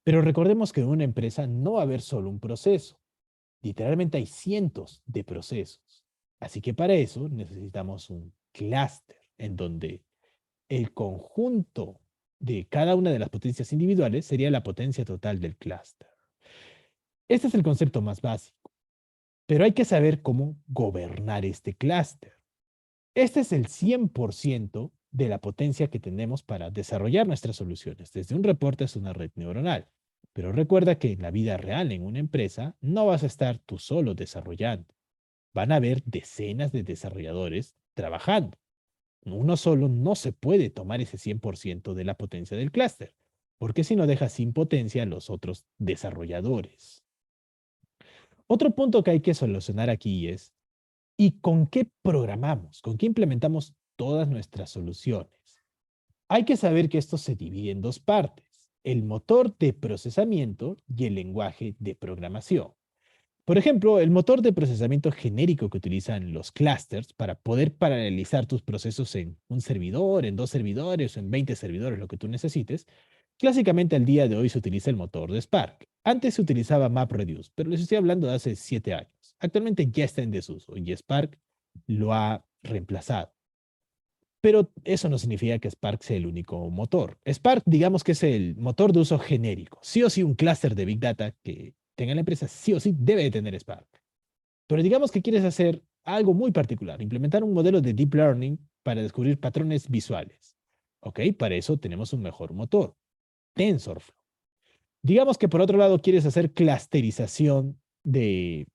[SPEAKER 3] Pero recordemos que en una empresa no va a haber solo un proceso. Literalmente hay cientos de procesos. Así que para eso necesitamos un clúster en donde el conjunto de cada una de las potencias individuales sería la potencia total del clúster. Este es el concepto más básico, pero hay que saber cómo gobernar este clúster. Este es el 100% de la potencia que tenemos para desarrollar nuestras soluciones, desde un reporte hasta una red neuronal. Pero recuerda que en la vida real, en una empresa, no vas a estar tú solo desarrollando. Van a haber decenas de desarrolladores trabajando. Uno solo no se puede tomar ese 100% de la potencia del clúster, porque si no deja sin potencia a los otros desarrolladores. Otro punto que hay que solucionar aquí es, ¿y con qué programamos? ¿Con qué implementamos todas nuestras soluciones? Hay que saber que esto se divide en dos partes, el motor de procesamiento y el lenguaje de programación. Por ejemplo, el motor de procesamiento genérico que utilizan los clusters para poder paralelizar tus procesos en un servidor, en 2 servidores o en 20 servidores, lo que tú necesites. Clásicamente al día de hoy se utiliza el motor de Spark. Antes se utilizaba MapReduce, pero les estoy hablando de hace 7 años. Actualmente ya está en desuso y Spark lo ha reemplazado. Pero eso no significa que Spark sea el único motor. Spark, digamos que es el motor de uso genérico. Sí o sí un clúster de Big Data que tenga la empresa, sí o sí debe de tener Spark. Pero digamos que quieres hacer algo muy particular, implementar un modelo de Deep Learning para descubrir patrones visuales. Ok, para eso tenemos un mejor motor, TensorFlow. Digamos que por otro lado quieres hacer clusterización de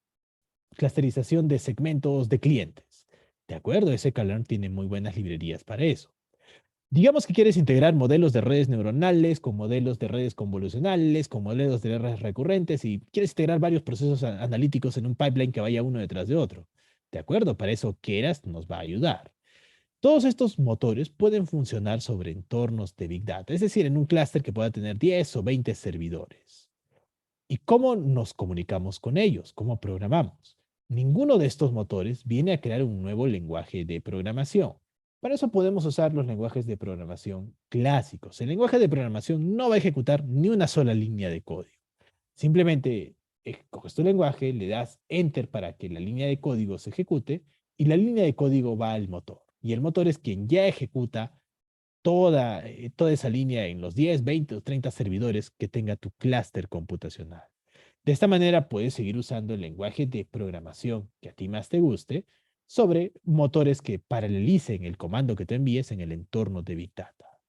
[SPEAKER 3] segmentos de clientes. De acuerdo, scikit-learn tiene muy buenas librerías para eso. Digamos que quieres integrar modelos de redes neuronales con modelos de redes convolucionales, con modelos de redes recurrentes y quieres integrar varios procesos analíticos en un pipeline que vaya uno detrás de otro. De acuerdo, para eso Keras nos va a ayudar. Todos estos motores pueden funcionar sobre entornos de Big Data, es decir, en un clúster que pueda tener 10 o 20 servidores. ¿Y cómo nos comunicamos con ellos? ¿Cómo programamos? Ninguno de estos motores viene a crear un nuevo lenguaje de programación. Para eso podemos usar los lenguajes de programación clásicos. El lenguaje de programación no va a ejecutar ni una sola línea de código. Simplemente coges tu lenguaje, le das enter para que la línea de código se ejecute y la línea de código va al motor. Y el motor es quien ya ejecuta toda esa línea en los 10, 20 o 30 servidores que tenga tu clúster computacional. De esta manera puedes seguir usando el lenguaje de programación que a ti más te guste sobre motores que paralelicen el comando que te envíes en el entorno de Big Data.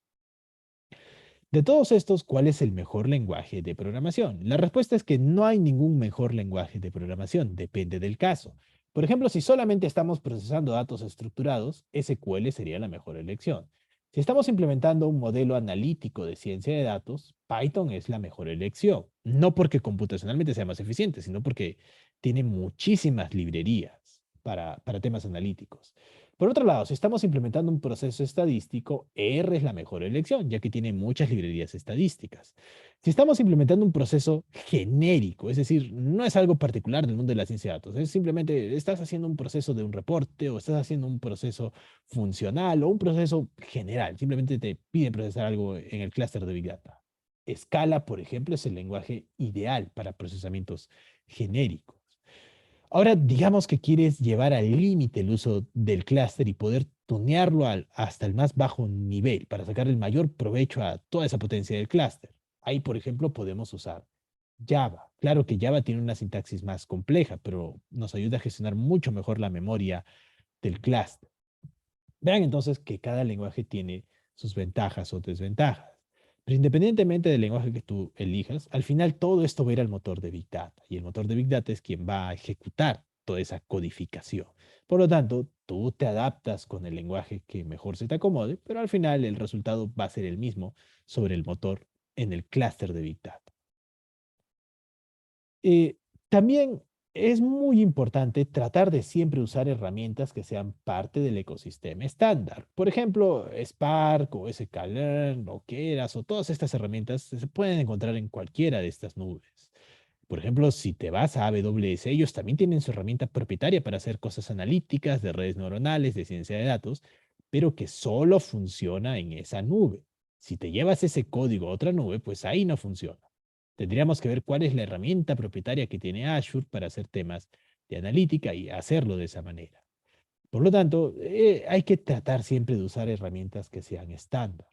[SPEAKER 3] De todos estos, ¿cuál es el mejor lenguaje de programación? La respuesta es que no hay ningún mejor lenguaje de programación, depende del caso. Por ejemplo, si solamente estamos procesando datos estructurados, SQL sería la mejor elección. Si estamos implementando un modelo analítico de ciencia de datos, Python es la mejor elección. No porque computacionalmente sea más eficiente, sino porque tiene muchísimas librerías para temas analíticos. Por otro lado, si estamos implementando un proceso estadístico, R es la mejor elección, ya que tiene muchas librerías estadísticas. Si estamos implementando un proceso genérico, es decir, no es algo particular del mundo de la ciencia de datos, es simplemente estás haciendo un proceso de un reporte o estás haciendo un proceso funcional o un proceso general, simplemente te piden procesar algo en el clúster de Big Data. Scala, por ejemplo, es el lenguaje ideal para procesamientos genéricos. Ahora, digamos que quieres llevar al límite el uso del clúster y poder tunearlo hasta el más bajo nivel para sacar el mayor provecho a toda esa potencia del clúster. Ahí, por ejemplo, podemos usar Java. Claro que Java tiene una sintaxis más compleja, pero nos ayuda a gestionar mucho mejor la memoria del clúster. Vean entonces que cada lenguaje tiene sus ventajas o desventajas. Pero independientemente del lenguaje que tú elijas, al final todo esto va a ir al motor de Big Data. Y el motor de Big Data es quien va a ejecutar toda esa codificación. Por lo tanto, tú te adaptas con el lenguaje que mejor se te acomode, pero al final el resultado va a ser el mismo sobre el motor en el clúster de Big Data. Eh, También es muy importante tratar de siempre usar herramientas que sean parte del ecosistema estándar. Por ejemplo, Spark o sklearn o Keras o todas estas herramientas se pueden encontrar en cualquiera de estas nubes. Por ejemplo, si te vas a AWS, ellos también tienen su herramienta propietaria para hacer cosas analíticas, de redes neuronales, de ciencia de datos, pero que solo funciona en esa nube. Si te llevas ese código a otra nube, pues ahí no funciona. Tendríamos que ver cuál es la herramienta propietaria que tiene Azure para hacer temas de analítica y hacerlo de esa manera. Por lo tanto, hay que tratar siempre de usar herramientas que sean estándar.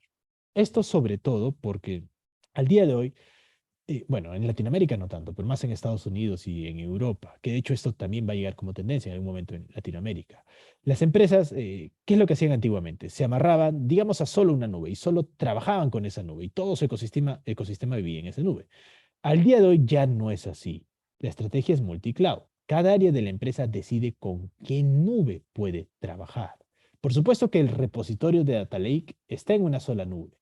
[SPEAKER 3] Esto sobre todo porque al día de hoy, bueno, en Latinoamérica no tanto, pero más en Estados Unidos y en Europa, que de hecho esto también va a llegar como tendencia en algún momento en Latinoamérica. Las empresas, ¿qué es lo que hacían antiguamente? Se amarraban, digamos, a solo una nube y solo trabajaban con esa nube y todo su ecosistema vivía en esa nube. Al día de hoy ya no es así. La estrategia es multicloud. Cada área de la empresa decide con qué nube puede trabajar. Por supuesto que el repositorio de Data Lake está en una sola nube,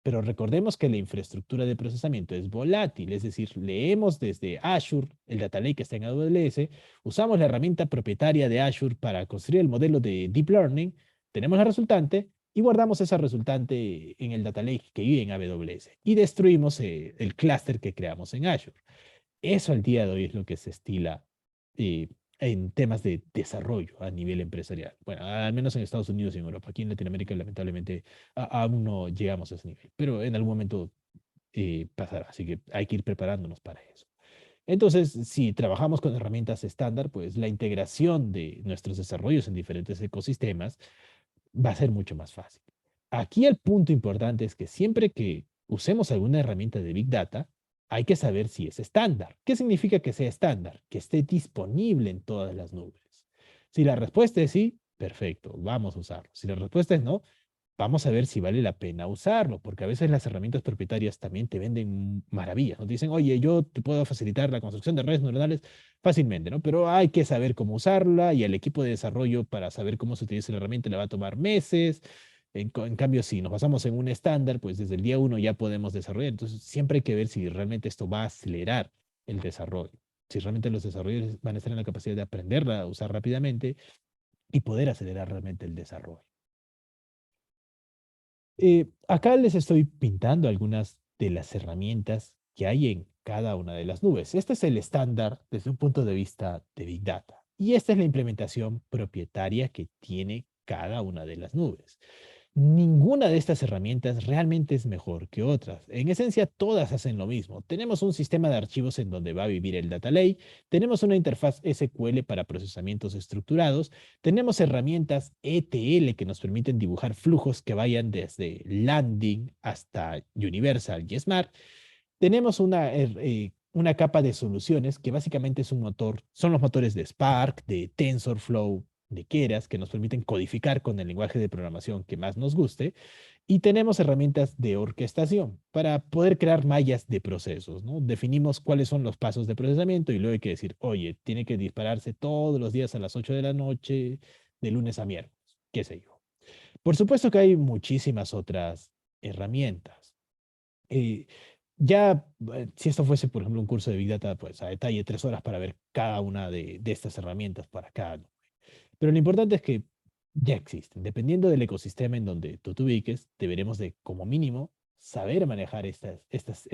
[SPEAKER 3] pero recordemos que la infraestructura de procesamiento es volátil, es decir, leemos desde Azure, el Data Lake está en AWS, usamos la herramienta propietaria de Azure para construir el modelo de Deep Learning, tenemos la resultante y guardamos esa resultante en el Data Lake que vive en AWS y destruimos el clúster que creamos en Azure. Eso al día de hoy es lo que se estila eh, en temas de desarrollo a nivel empresarial. Bueno, al menos en Estados Unidos y en Europa. Aquí en Latinoamérica, lamentablemente, aún no llegamos a ese nivel, pero en algún momento pasará. Así que hay que ir preparándonos para eso. Entonces, si trabajamos con herramientas estándar, pues la integración de nuestros desarrollos en diferentes ecosistemas va a ser mucho más fácil. Aquí el punto importante es que siempre que usemos alguna herramienta de Big Data, hay que saber si es estándar. ¿Qué significa que sea estándar? Que esté disponible en todas las nubes. Si la respuesta es sí, perfecto, vamos a usarlo. Si la respuesta es no, vamos a ver si vale la pena usarlo, porque a veces las herramientas propietarias también te venden maravillas, ¿no? Te dicen, oye, yo te puedo facilitar la construcción de redes neuronales fácilmente, ¿no? Pero hay que saber cómo usarla y el equipo de desarrollo para saber cómo se utiliza la herramienta le va a tomar meses. En cambio, si nos basamos en un estándar, pues desde el día uno ya podemos desarrollar. Entonces, siempre hay que ver si realmente esto va a acelerar el desarrollo, si realmente los desarrolladores van a estar en la capacidad de aprenderla a usar rápidamente y poder acelerar realmente el desarrollo. Acá les estoy pintando algunas de las herramientas que hay en cada una de las nubes. Este es el estándar desde un punto de vista de Big Data. Y esta es la implementación propietaria que tiene cada una de las nubes. Ninguna de estas herramientas realmente es mejor que otras. En esencia, todas hacen lo mismo. Tenemos un sistema de archivos en donde va a vivir el data lake, tenemos una interfaz SQL para procesamientos estructurados, tenemos herramientas ETL que nos permiten dibujar flujos que vayan desde Landing hasta Universal y Smart. Tenemos una capa de soluciones que básicamente es un motor, son los motores de Spark, de TensorFlow, de Keras, que nos permiten codificar con el lenguaje de programación que más nos guste. Y tenemos herramientas de orquestación para poder crear mallas de procesos, ¿no? Definimos cuáles son los pasos de procesamiento y luego hay que decir, oye, tiene que dispararse todos los días a las 8 de la noche, de lunes a miércoles, qué sé yo. Por supuesto que hay muchísimas otras herramientas. Eh, si esto fuese, por ejemplo, un curso de Big Data, pues a detalle 3 horas para ver cada una de estas herramientas para cada nube. Pero lo importante es que ya existen. Dependiendo del ecosistema en donde tú te ubiques, deberemos de, como mínimo, saber manejar estas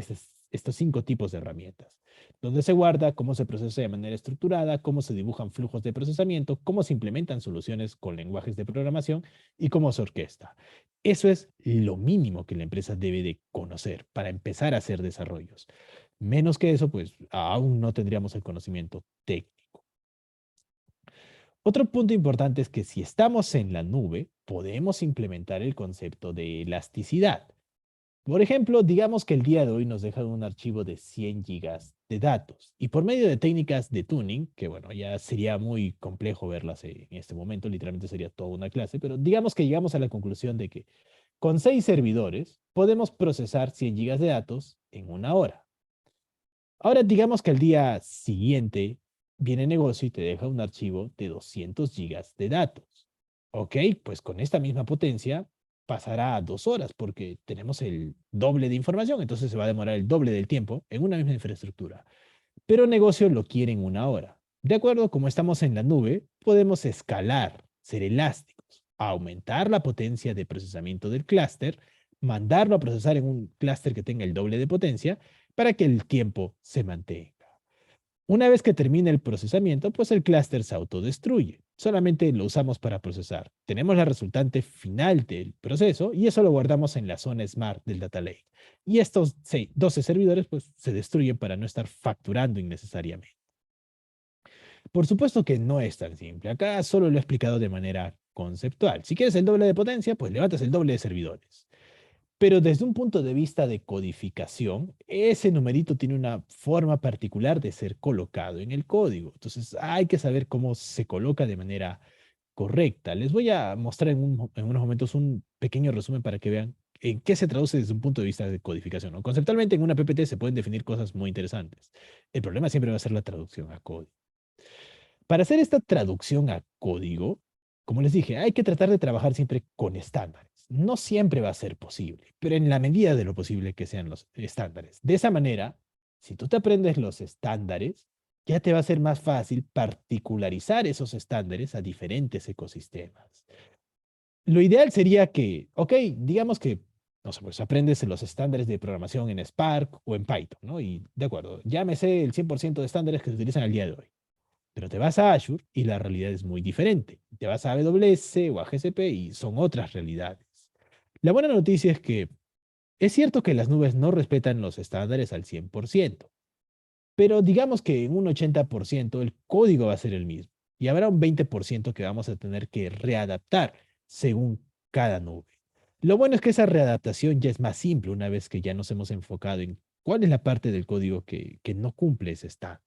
[SPEAKER 3] estos 5 tipos de herramientas. Dónde se guarda, cómo se procesa de manera estructurada, cómo se dibujan flujos de procesamiento, cómo se implementan soluciones con lenguajes de programación y cómo se orquesta. Eso es lo mínimo que la empresa debe de conocer para empezar a hacer desarrollos. Menos que eso, pues aún no tendríamos el conocimiento técnico. Otro punto importante es que si estamos en la nube, podemos implementar el concepto de elasticidad. Por ejemplo, digamos que el día de hoy nos dejan un archivo de 100 gigas de datos y por medio de técnicas de tuning, que bueno, ya sería muy complejo verlas en este momento, literalmente sería toda una clase, pero digamos que llegamos a la conclusión de que con 6 servidores podemos procesar 100 gigas de datos en una hora. Ahora digamos que al día siguiente viene negocio y te deja un archivo de 200 gigas de datos. Ok, pues con esta misma potencia pasará a 2 horas porque tenemos el doble de información, entonces se va a demorar el doble del tiempo en una misma infraestructura. Pero negocio lo quiere en una hora. De acuerdo, como estamos en la nube, podemos escalar, ser elásticos, aumentar la potencia de procesamiento del clúster, mandarlo a procesar en un clúster que tenga el doble de potencia para que el tiempo se mantenga. Una vez que termine el procesamiento, pues el clúster se autodestruye. Solamente lo usamos para procesar. Tenemos la resultante final del proceso y eso lo guardamos en la zona Smart del Data Lake. Y estos 12 servidores pues se destruyen para no estar facturando innecesariamente. Por supuesto que no es tan simple. Acá solo lo he explicado de manera conceptual. Si quieres el doble de potencia, pues levantas el doble de servidores. Pero desde un punto de vista de codificación, ese numerito tiene una forma particular de ser colocado en el código. Entonces hay que saber cómo se coloca de manera correcta. Les voy a mostrar en unos momentos un pequeño resumen para que vean en qué se traduce desde un punto de vista de codificación, ¿no? Conceptualmente en una PPT se pueden definir cosas muy interesantes. El problema siempre va a ser la traducción a código. Para hacer esta traducción a código, como les dije, hay que tratar de trabajar siempre con estándares. No siempre va a ser posible, pero en la medida de lo posible que sean los estándares. De esa manera, si tú te aprendes los estándares, ya te va a ser más fácil particularizar esos estándares a diferentes ecosistemas. Lo ideal sería que, ok, digamos que, no sé, pues aprendes los estándares de programación en Spark o en Python, ¿no? Y de acuerdo, ya me sé el 100% de estándares que se utilizan al día de hoy. Pero te vas a Azure y la realidad es muy diferente. Te vas a AWS o a GCP y son otras realidades. La buena noticia es que es cierto que las nubes no respetan los estándares al 100%, pero digamos que en un 80% el código va a ser el mismo y habrá un 20% que vamos a tener que readaptar según cada nube. Lo bueno es que esa readaptación ya es más simple una vez que ya nos hemos enfocado en cuál es la parte del código que no cumple ese estándar.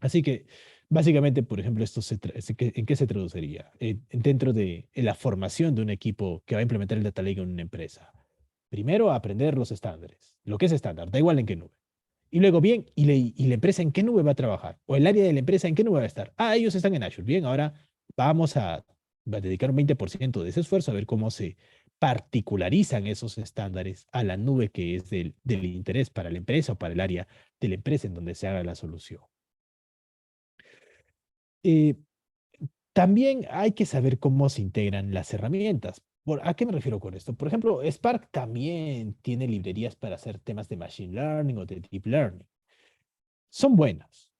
[SPEAKER 3] Así que, básicamente, por ejemplo, ¿en qué se traduciría? Dentro de la formación de un equipo que va a implementar el Data Lake en una empresa. Primero, aprender los estándares. Lo que es estándar, da igual en qué nube. Y luego, bien, ¿y la empresa en qué nube va a trabajar? O el área de la empresa en qué nube va a estar. Ah, ellos están en Azure. Bien, ahora vamos a dedicar un 20% de ese esfuerzo a ver cómo se particularizan esos estándares a la nube que es del interés para la empresa o para el área de la empresa en donde se haga la solución. Eh, También hay que saber cómo se integran las herramientas. ¿A qué me refiero con esto? Por ejemplo, Spark también tiene librerías para hacer temas de Machine Learning o de Deep Learning. Son buenas,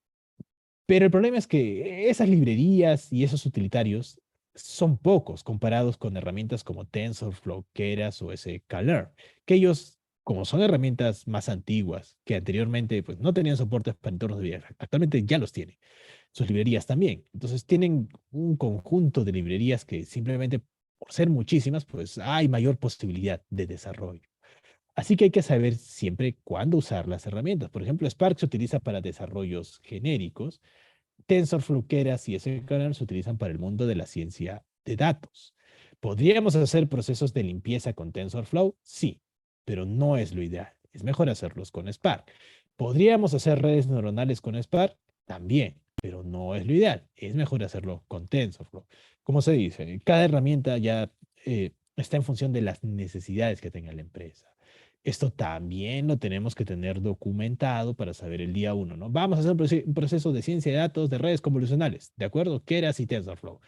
[SPEAKER 3] pero el problema es que esas librerías y esos utilitarios son pocos comparados con herramientas como TensorFlow, Keras o sklearn, que ellos, como son herramientas más antiguas, que anteriormente pues, no tenían soportes para entornos de vida, actualmente ya los tienen. Sus librerías también. Entonces tienen un conjunto de librerías que simplemente por ser muchísimas, pues hay mayor posibilidad de desarrollo. Así que hay que saber siempre cuándo usar las herramientas. Por ejemplo, Spark se utiliza para desarrollos genéricos. TensorFlow, Keras y sklearn se utilizan para el mundo de la ciencia de datos. ¿Podríamos hacer procesos de limpieza con TensorFlow? Sí, pero no es lo ideal. Es mejor hacerlos con Spark. ¿Podríamos hacer redes neuronales con Spark? También, pero no es lo ideal. Es mejor hacerlo con TensorFlow. Como se dice, cada herramienta ya está en función de las necesidades que tenga la empresa. Esto también lo tenemos que tener documentado para saber el día uno, ¿no? Vamos a hacer un proceso de ciencia de datos de redes convolucionales, ¿de acuerdo? Keras y TensorFlow.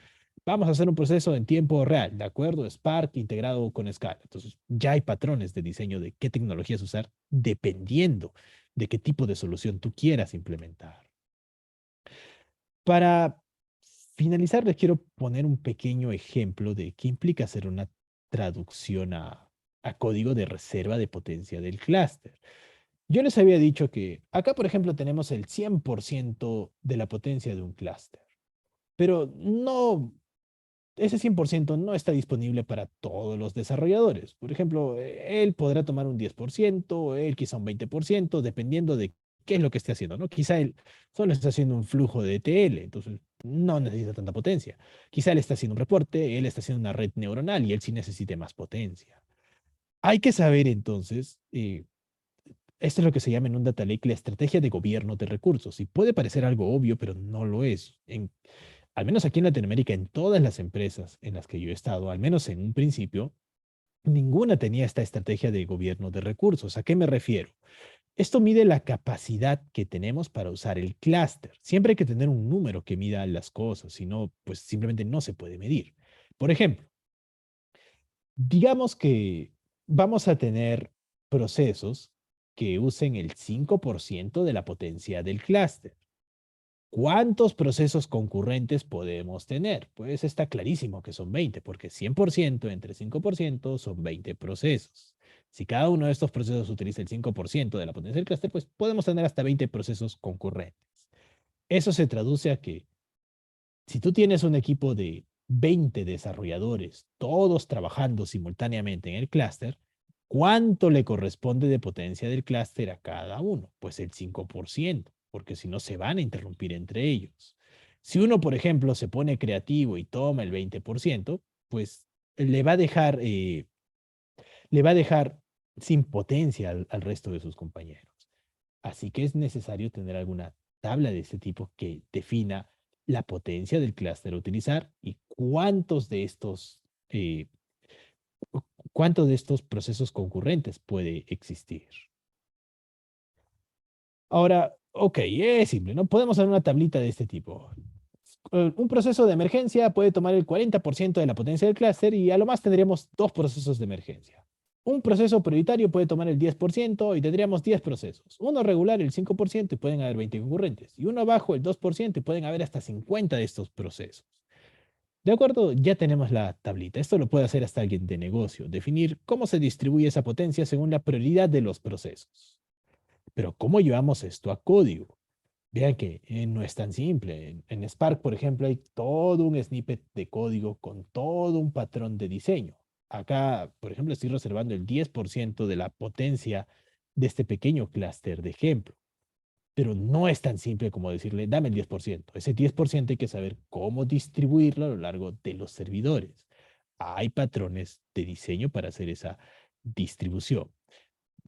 [SPEAKER 3] Vamos a hacer un proceso en tiempo real, ¿de acuerdo? Spark integrado con Scala. Entonces, ya hay patrones de diseño de qué tecnologías usar dependiendo de qué tipo de solución tú quieras implementar. Para finalizar, les quiero poner un pequeño ejemplo de qué implica hacer una traducción a código de reserva de potencia del clúster. Yo les había dicho que acá, por ejemplo, tenemos el 100% de la potencia de un clúster, pero no, ese 100% no está disponible para todos los desarrolladores. Por ejemplo, él podrá tomar un 10%, él quizá un 20%, dependiendo de qué es lo que esté haciendo, ¿no? Quizá él solo está haciendo un flujo de ETL, entonces no necesita tanta potencia. Quizá él está haciendo un reporte, él está haciendo una red neuronal y él sí necesite más potencia. Hay que saber entonces, esto es lo que se llama en un data lake la estrategia de gobierno de recursos. Y puede parecer algo obvio, pero no lo es. Al menos aquí en Latinoamérica, en todas las empresas en las que yo he estado, al menos en un principio, ninguna tenía esta estrategia de gobierno de recursos. ¿A qué me refiero? Esto mide la capacidad que tenemos para usar el clúster. Siempre hay que tener un número que mida las cosas, si no, pues simplemente no se puede medir. Por ejemplo, digamos que vamos a tener procesos que usen el 5% de la potencia del clúster. ¿Cuántos procesos concurrentes podemos tener? Pues está clarísimo que son 20, porque 100% entre 5% son 20 procesos. Si cada uno de estos procesos utiliza el 5% de la potencia del clúster, pues podemos tener hasta 20 procesos concurrentes. Eso se traduce a que si tú tienes un equipo de 20 desarrolladores, todos trabajando simultáneamente en el clúster, ¿cuánto le corresponde de potencia del clúster a cada uno? Pues el 5%, porque si no se van a interrumpir entre ellos. Si uno, por ejemplo, se pone creativo y toma el 20%, pues le va a dejar, eh, le va a dejar sin potencia al resto de sus compañeros. Así que es necesario tener alguna tabla de este tipo que defina la potencia del clúster a utilizar y eh, cuántos de estos procesos concurrentes puede existir. Ahora, ok, es simple, ¿no? Podemos hacer una tablita de este tipo. Un proceso de emergencia puede tomar el 40% de la potencia del clúster y a lo más tendríamos dos procesos de emergencia. Un proceso prioritario puede tomar el 10% y tendríamos 10 procesos. Uno regular el 5% y pueden haber 20 concurrentes. Y uno bajo el 2% y pueden haber hasta 50 de estos procesos. De acuerdo, ya tenemos la tablita. Esto lo puede hacer hasta alguien de negocio. Definir cómo se distribuye esa potencia según la prioridad de los procesos. Pero ¿cómo llevamos esto a código? Vean que no es tan simple. En Spark, por ejemplo, hay todo un snippet de código con todo un patrón de diseño. Acá, por ejemplo, estoy reservando el 10% de la potencia de este pequeño clúster de ejemplo. Pero no es tan simple como decirle, dame el 10%. Ese 10% hay que saber cómo distribuirlo a lo largo de los servidores. Hay patrones de diseño para hacer esa distribución.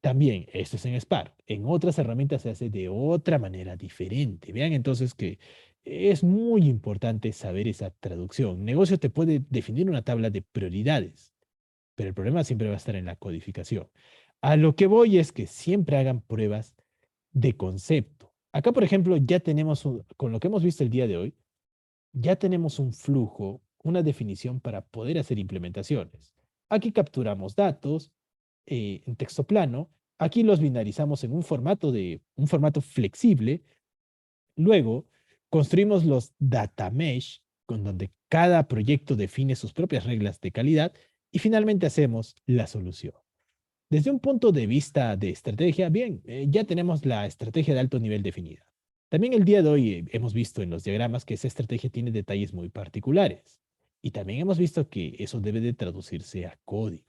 [SPEAKER 3] También, esto es en Spark. En otras herramientas se hace de otra manera diferente. Vean entonces que es muy importante saber esa traducción. Negocio te puede definir una tabla de prioridades, pero el problema siempre va a estar en la codificación. A lo que voy es que siempre hagan pruebas de concepto. Acá, por ejemplo, ya tenemos, con lo que hemos visto el día de hoy, ya tenemos un flujo, una definición para poder hacer implementaciones. Aquí capturamos datos en texto plano. Aquí los binarizamos en un formato flexible. Luego, construimos los data mesh, con donde cada proyecto define sus propias reglas de calidad. Y finalmente hacemos la solución. Desde un punto de vista de estrategia, bien, ya tenemos la estrategia de alto nivel definida. También el día de hoy hemos visto en los diagramas que esa estrategia tiene detalles muy particulares. Y también hemos visto que eso debe de traducirse a código.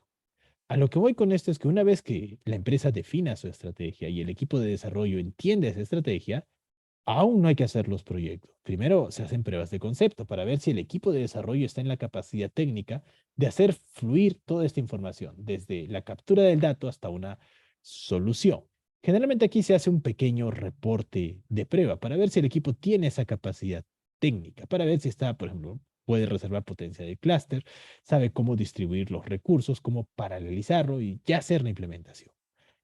[SPEAKER 3] A lo que voy con esto es que una vez que la empresa defina su estrategia y el equipo de desarrollo entiende esa estrategia, aún no hay que hacer los proyectos. Primero se hacen pruebas de concepto para ver si el equipo de desarrollo está en la capacidad técnica de hacer fluir toda esta información, desde la captura del dato hasta una solución. Generalmente aquí se hace un pequeño reporte de prueba para ver si el equipo tiene esa capacidad técnica, para ver si está, por ejemplo, puede reservar potencia de clúster, sabe cómo distribuir los recursos, cómo paralelizarlo y ya hacer la implementación.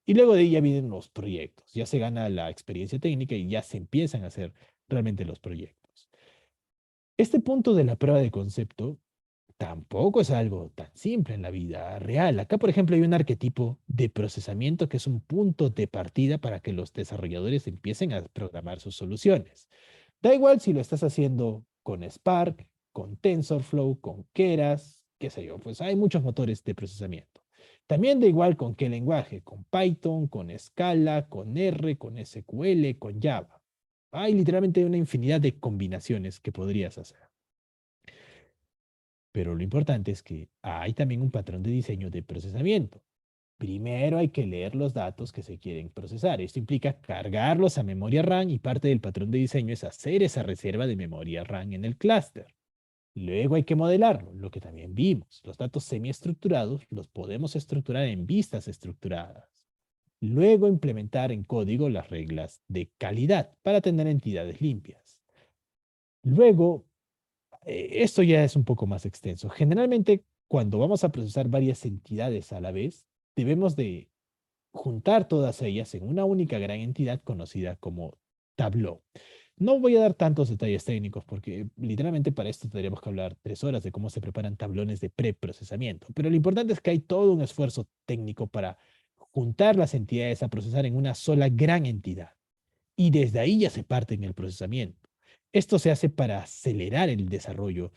[SPEAKER 3] Y luego de ahí ya vienen los proyectos, ya se gana la experiencia técnica y ya se empiezan a hacer realmente los proyectos. Este punto de la prueba de concepto tampoco es algo tan simple en la vida real. Acá, por ejemplo, hay un arquetipo de procesamiento que es un punto de partida para que los desarrolladores empiecen a programar sus soluciones. Da igual si lo estás haciendo con Spark, con TensorFlow, con Keras, qué sé yo, pues hay muchos motores de procesamiento. También da igual con qué lenguaje, con Python, con Scala, con R, con SQL, con Java. Hay literalmente una infinidad de combinaciones que podrías hacer. Pero lo importante es que hay también un patrón de diseño de procesamiento. Primero hay que leer los datos que se quieren procesar. Esto implica cargarlos a memoria RAM y parte del patrón de diseño es hacer esa reserva de memoria RAM en el clúster. Luego hay que modelarlo, lo que también vimos. Los datos semiestructurados los podemos estructurar en vistas estructuradas. Luego implementar en código las reglas de calidad para tener entidades limpias. Luego, esto ya es un poco más extenso. Generalmente, cuando vamos a procesar varias entidades a la vez, debemos de juntar todas ellas en una única gran entidad conocida como Tableau. No voy a dar tantos detalles técnicos porque literalmente para esto tendríamos que hablar 3 horas de cómo se preparan tablones de preprocesamiento. Pero lo importante es que hay todo un esfuerzo técnico para juntar las entidades a procesar en una sola gran entidad. Y desde ahí ya se parte en el procesamiento. Esto se hace para acelerar el desarrollo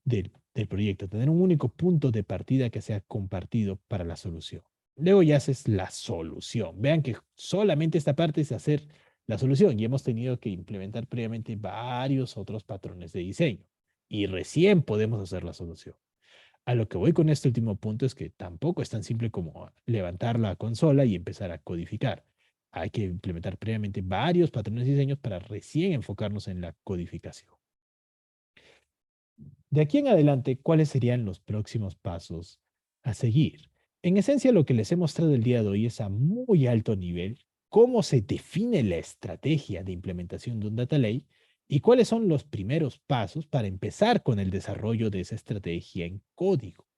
[SPEAKER 3] del proyecto, tener un único punto de partida que sea compartido para la solución. Luego ya haces la solución. Vean que solamente esta parte es hacer la solución y hemos tenido que implementar previamente varios otros patrones de diseño y recién podemos hacer la solución. A lo que voy con este último punto es que tampoco es tan simple como levantar la consola y empezar a codificar. Hay que implementar previamente varios patrones de diseño para recién enfocarnos en la codificación. De aquí en adelante, ¿cuáles serían los próximos pasos a seguir? En esencia, lo que les he mostrado el día de hoy es a muy alto nivel cómo se define la estrategia de implementación de un data lake y cuáles son los primeros pasos para empezar con el desarrollo de esa estrategia en código.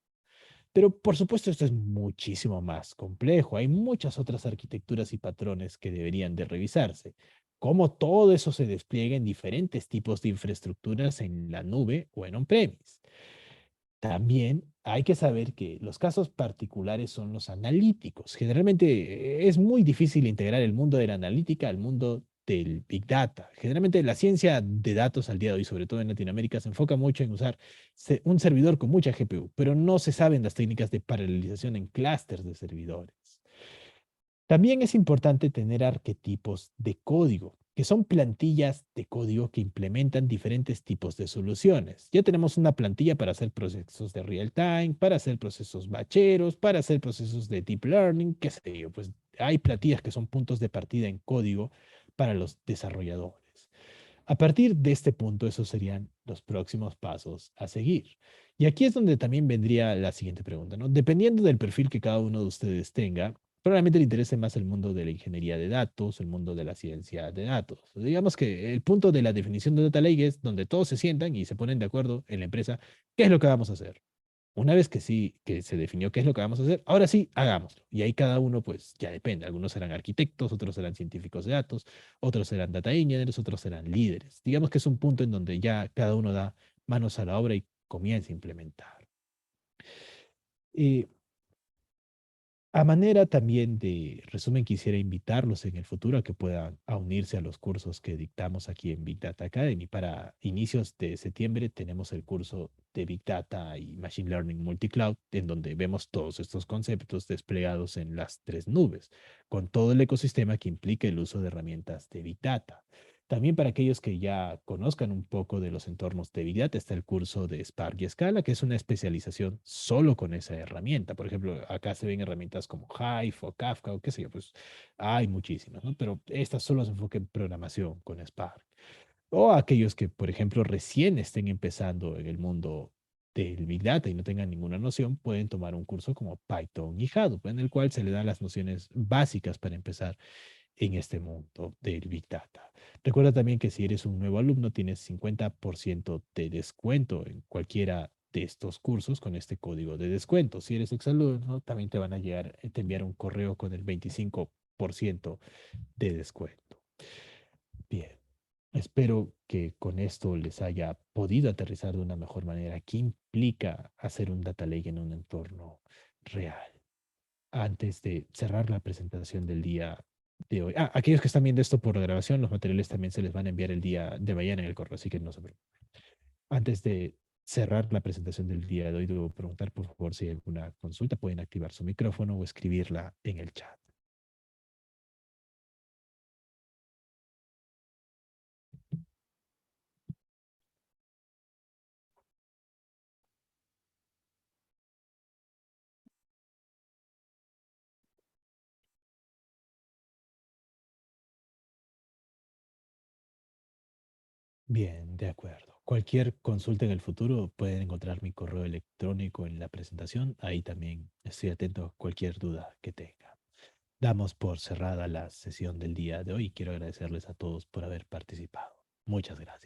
[SPEAKER 3] Pero por supuesto esto es muchísimo más complejo. Hay muchas otras arquitecturas y patrones que deberían de revisarse. Cómo todo eso se despliega en diferentes tipos de infraestructuras en la nube o en on-premise. También hay que saber que los casos particulares son los analíticos. Generalmente es muy difícil integrar el mundo de la analítica al mundo del Big Data. Generalmente la ciencia de datos al día de hoy, sobre todo en Latinoamérica, se enfoca mucho en usar un servidor con mucha GPU, pero no se saben las técnicas de paralelización en clústeres de servidores. También es importante tener arquetipos de código, que son plantillas de código que implementan diferentes tipos de soluciones. Ya tenemos una plantilla para hacer procesos de real time, para hacer procesos bacheros, para hacer procesos de deep learning, qué sé yo, pues hay plantillas que son puntos de partida en código para los desarrolladores. A partir de este punto, esos serían los próximos pasos a seguir. Y aquí es donde también vendría la siguiente pregunta, ¿no? Dependiendo del perfil que cada uno de ustedes tenga, probablemente le interese más el mundo de la ingeniería de datos, el mundo de la ciencia de datos. Digamos que el punto de la definición de Data Lake es donde todos se sientan y se ponen de acuerdo en la empresa qué es lo que vamos a hacer. Una vez que sí, que se definió qué es lo que vamos a hacer, ahora sí, hagámoslo. Y ahí cada uno, pues ya depende. Algunos serán arquitectos, otros serán científicos de datos, otros serán data engineers, otros serán líderes. Digamos que es un punto en donde ya cada uno da manos a la obra y comienza a implementar. A manera también de resumen, quisiera invitarlos en el futuro a que puedan unirse a los cursos que dictamos aquí en Big Data Academy. Para inicios de septiembre tenemos el curso de Big Data y Machine Learning Multicloud, en donde vemos todos estos conceptos desplegados en las 3 nubes, con todo el ecosistema que implica el uso de herramientas de Big Data. También para aquellos que ya conozcan un poco de los entornos de Big Data, está el curso de Spark y Scala, que es una especialización solo con esa herramienta. Por ejemplo, acá se ven herramientas como Hive o Kafka o qué sé yo, pues hay muchísimas, ¿no? Pero estas solo se enfocan en programación con Spark. O aquellos que, por ejemplo, recién estén empezando en el mundo del Big Data y no tengan ninguna noción, pueden tomar un curso como Python y Hadoop, en el cual se le dan las nociones básicas para empezar en este mundo del Big Data. Recuerda también que si eres un nuevo alumno, tienes 50% de descuento en cualquiera de estos cursos con este código de descuento. Si eres exalumno, también te van a llegar, te enviar un correo con el 25% de descuento. Bien. Espero que con esto les haya podido aterrizar de una mejor manera qué implica hacer un data lake en un entorno real. Antes de cerrar la presentación del día de hoy. Aquellos que están viendo esto por grabación, los materiales también se les van a enviar el día de mañana en el correo, así que no se preocupen. Antes de cerrar la presentación del día de hoy, debo preguntar por favor si hay alguna consulta. Pueden activar su micrófono o escribirla en el chat. Bien, de acuerdo. Cualquier consulta en el futuro pueden encontrar mi correo electrónico en la presentación. Ahí también estoy atento a cualquier duda que tenga. Damos por cerrada la sesión del día de hoy. Quiero agradecerles a todos por haber participado. Muchas gracias.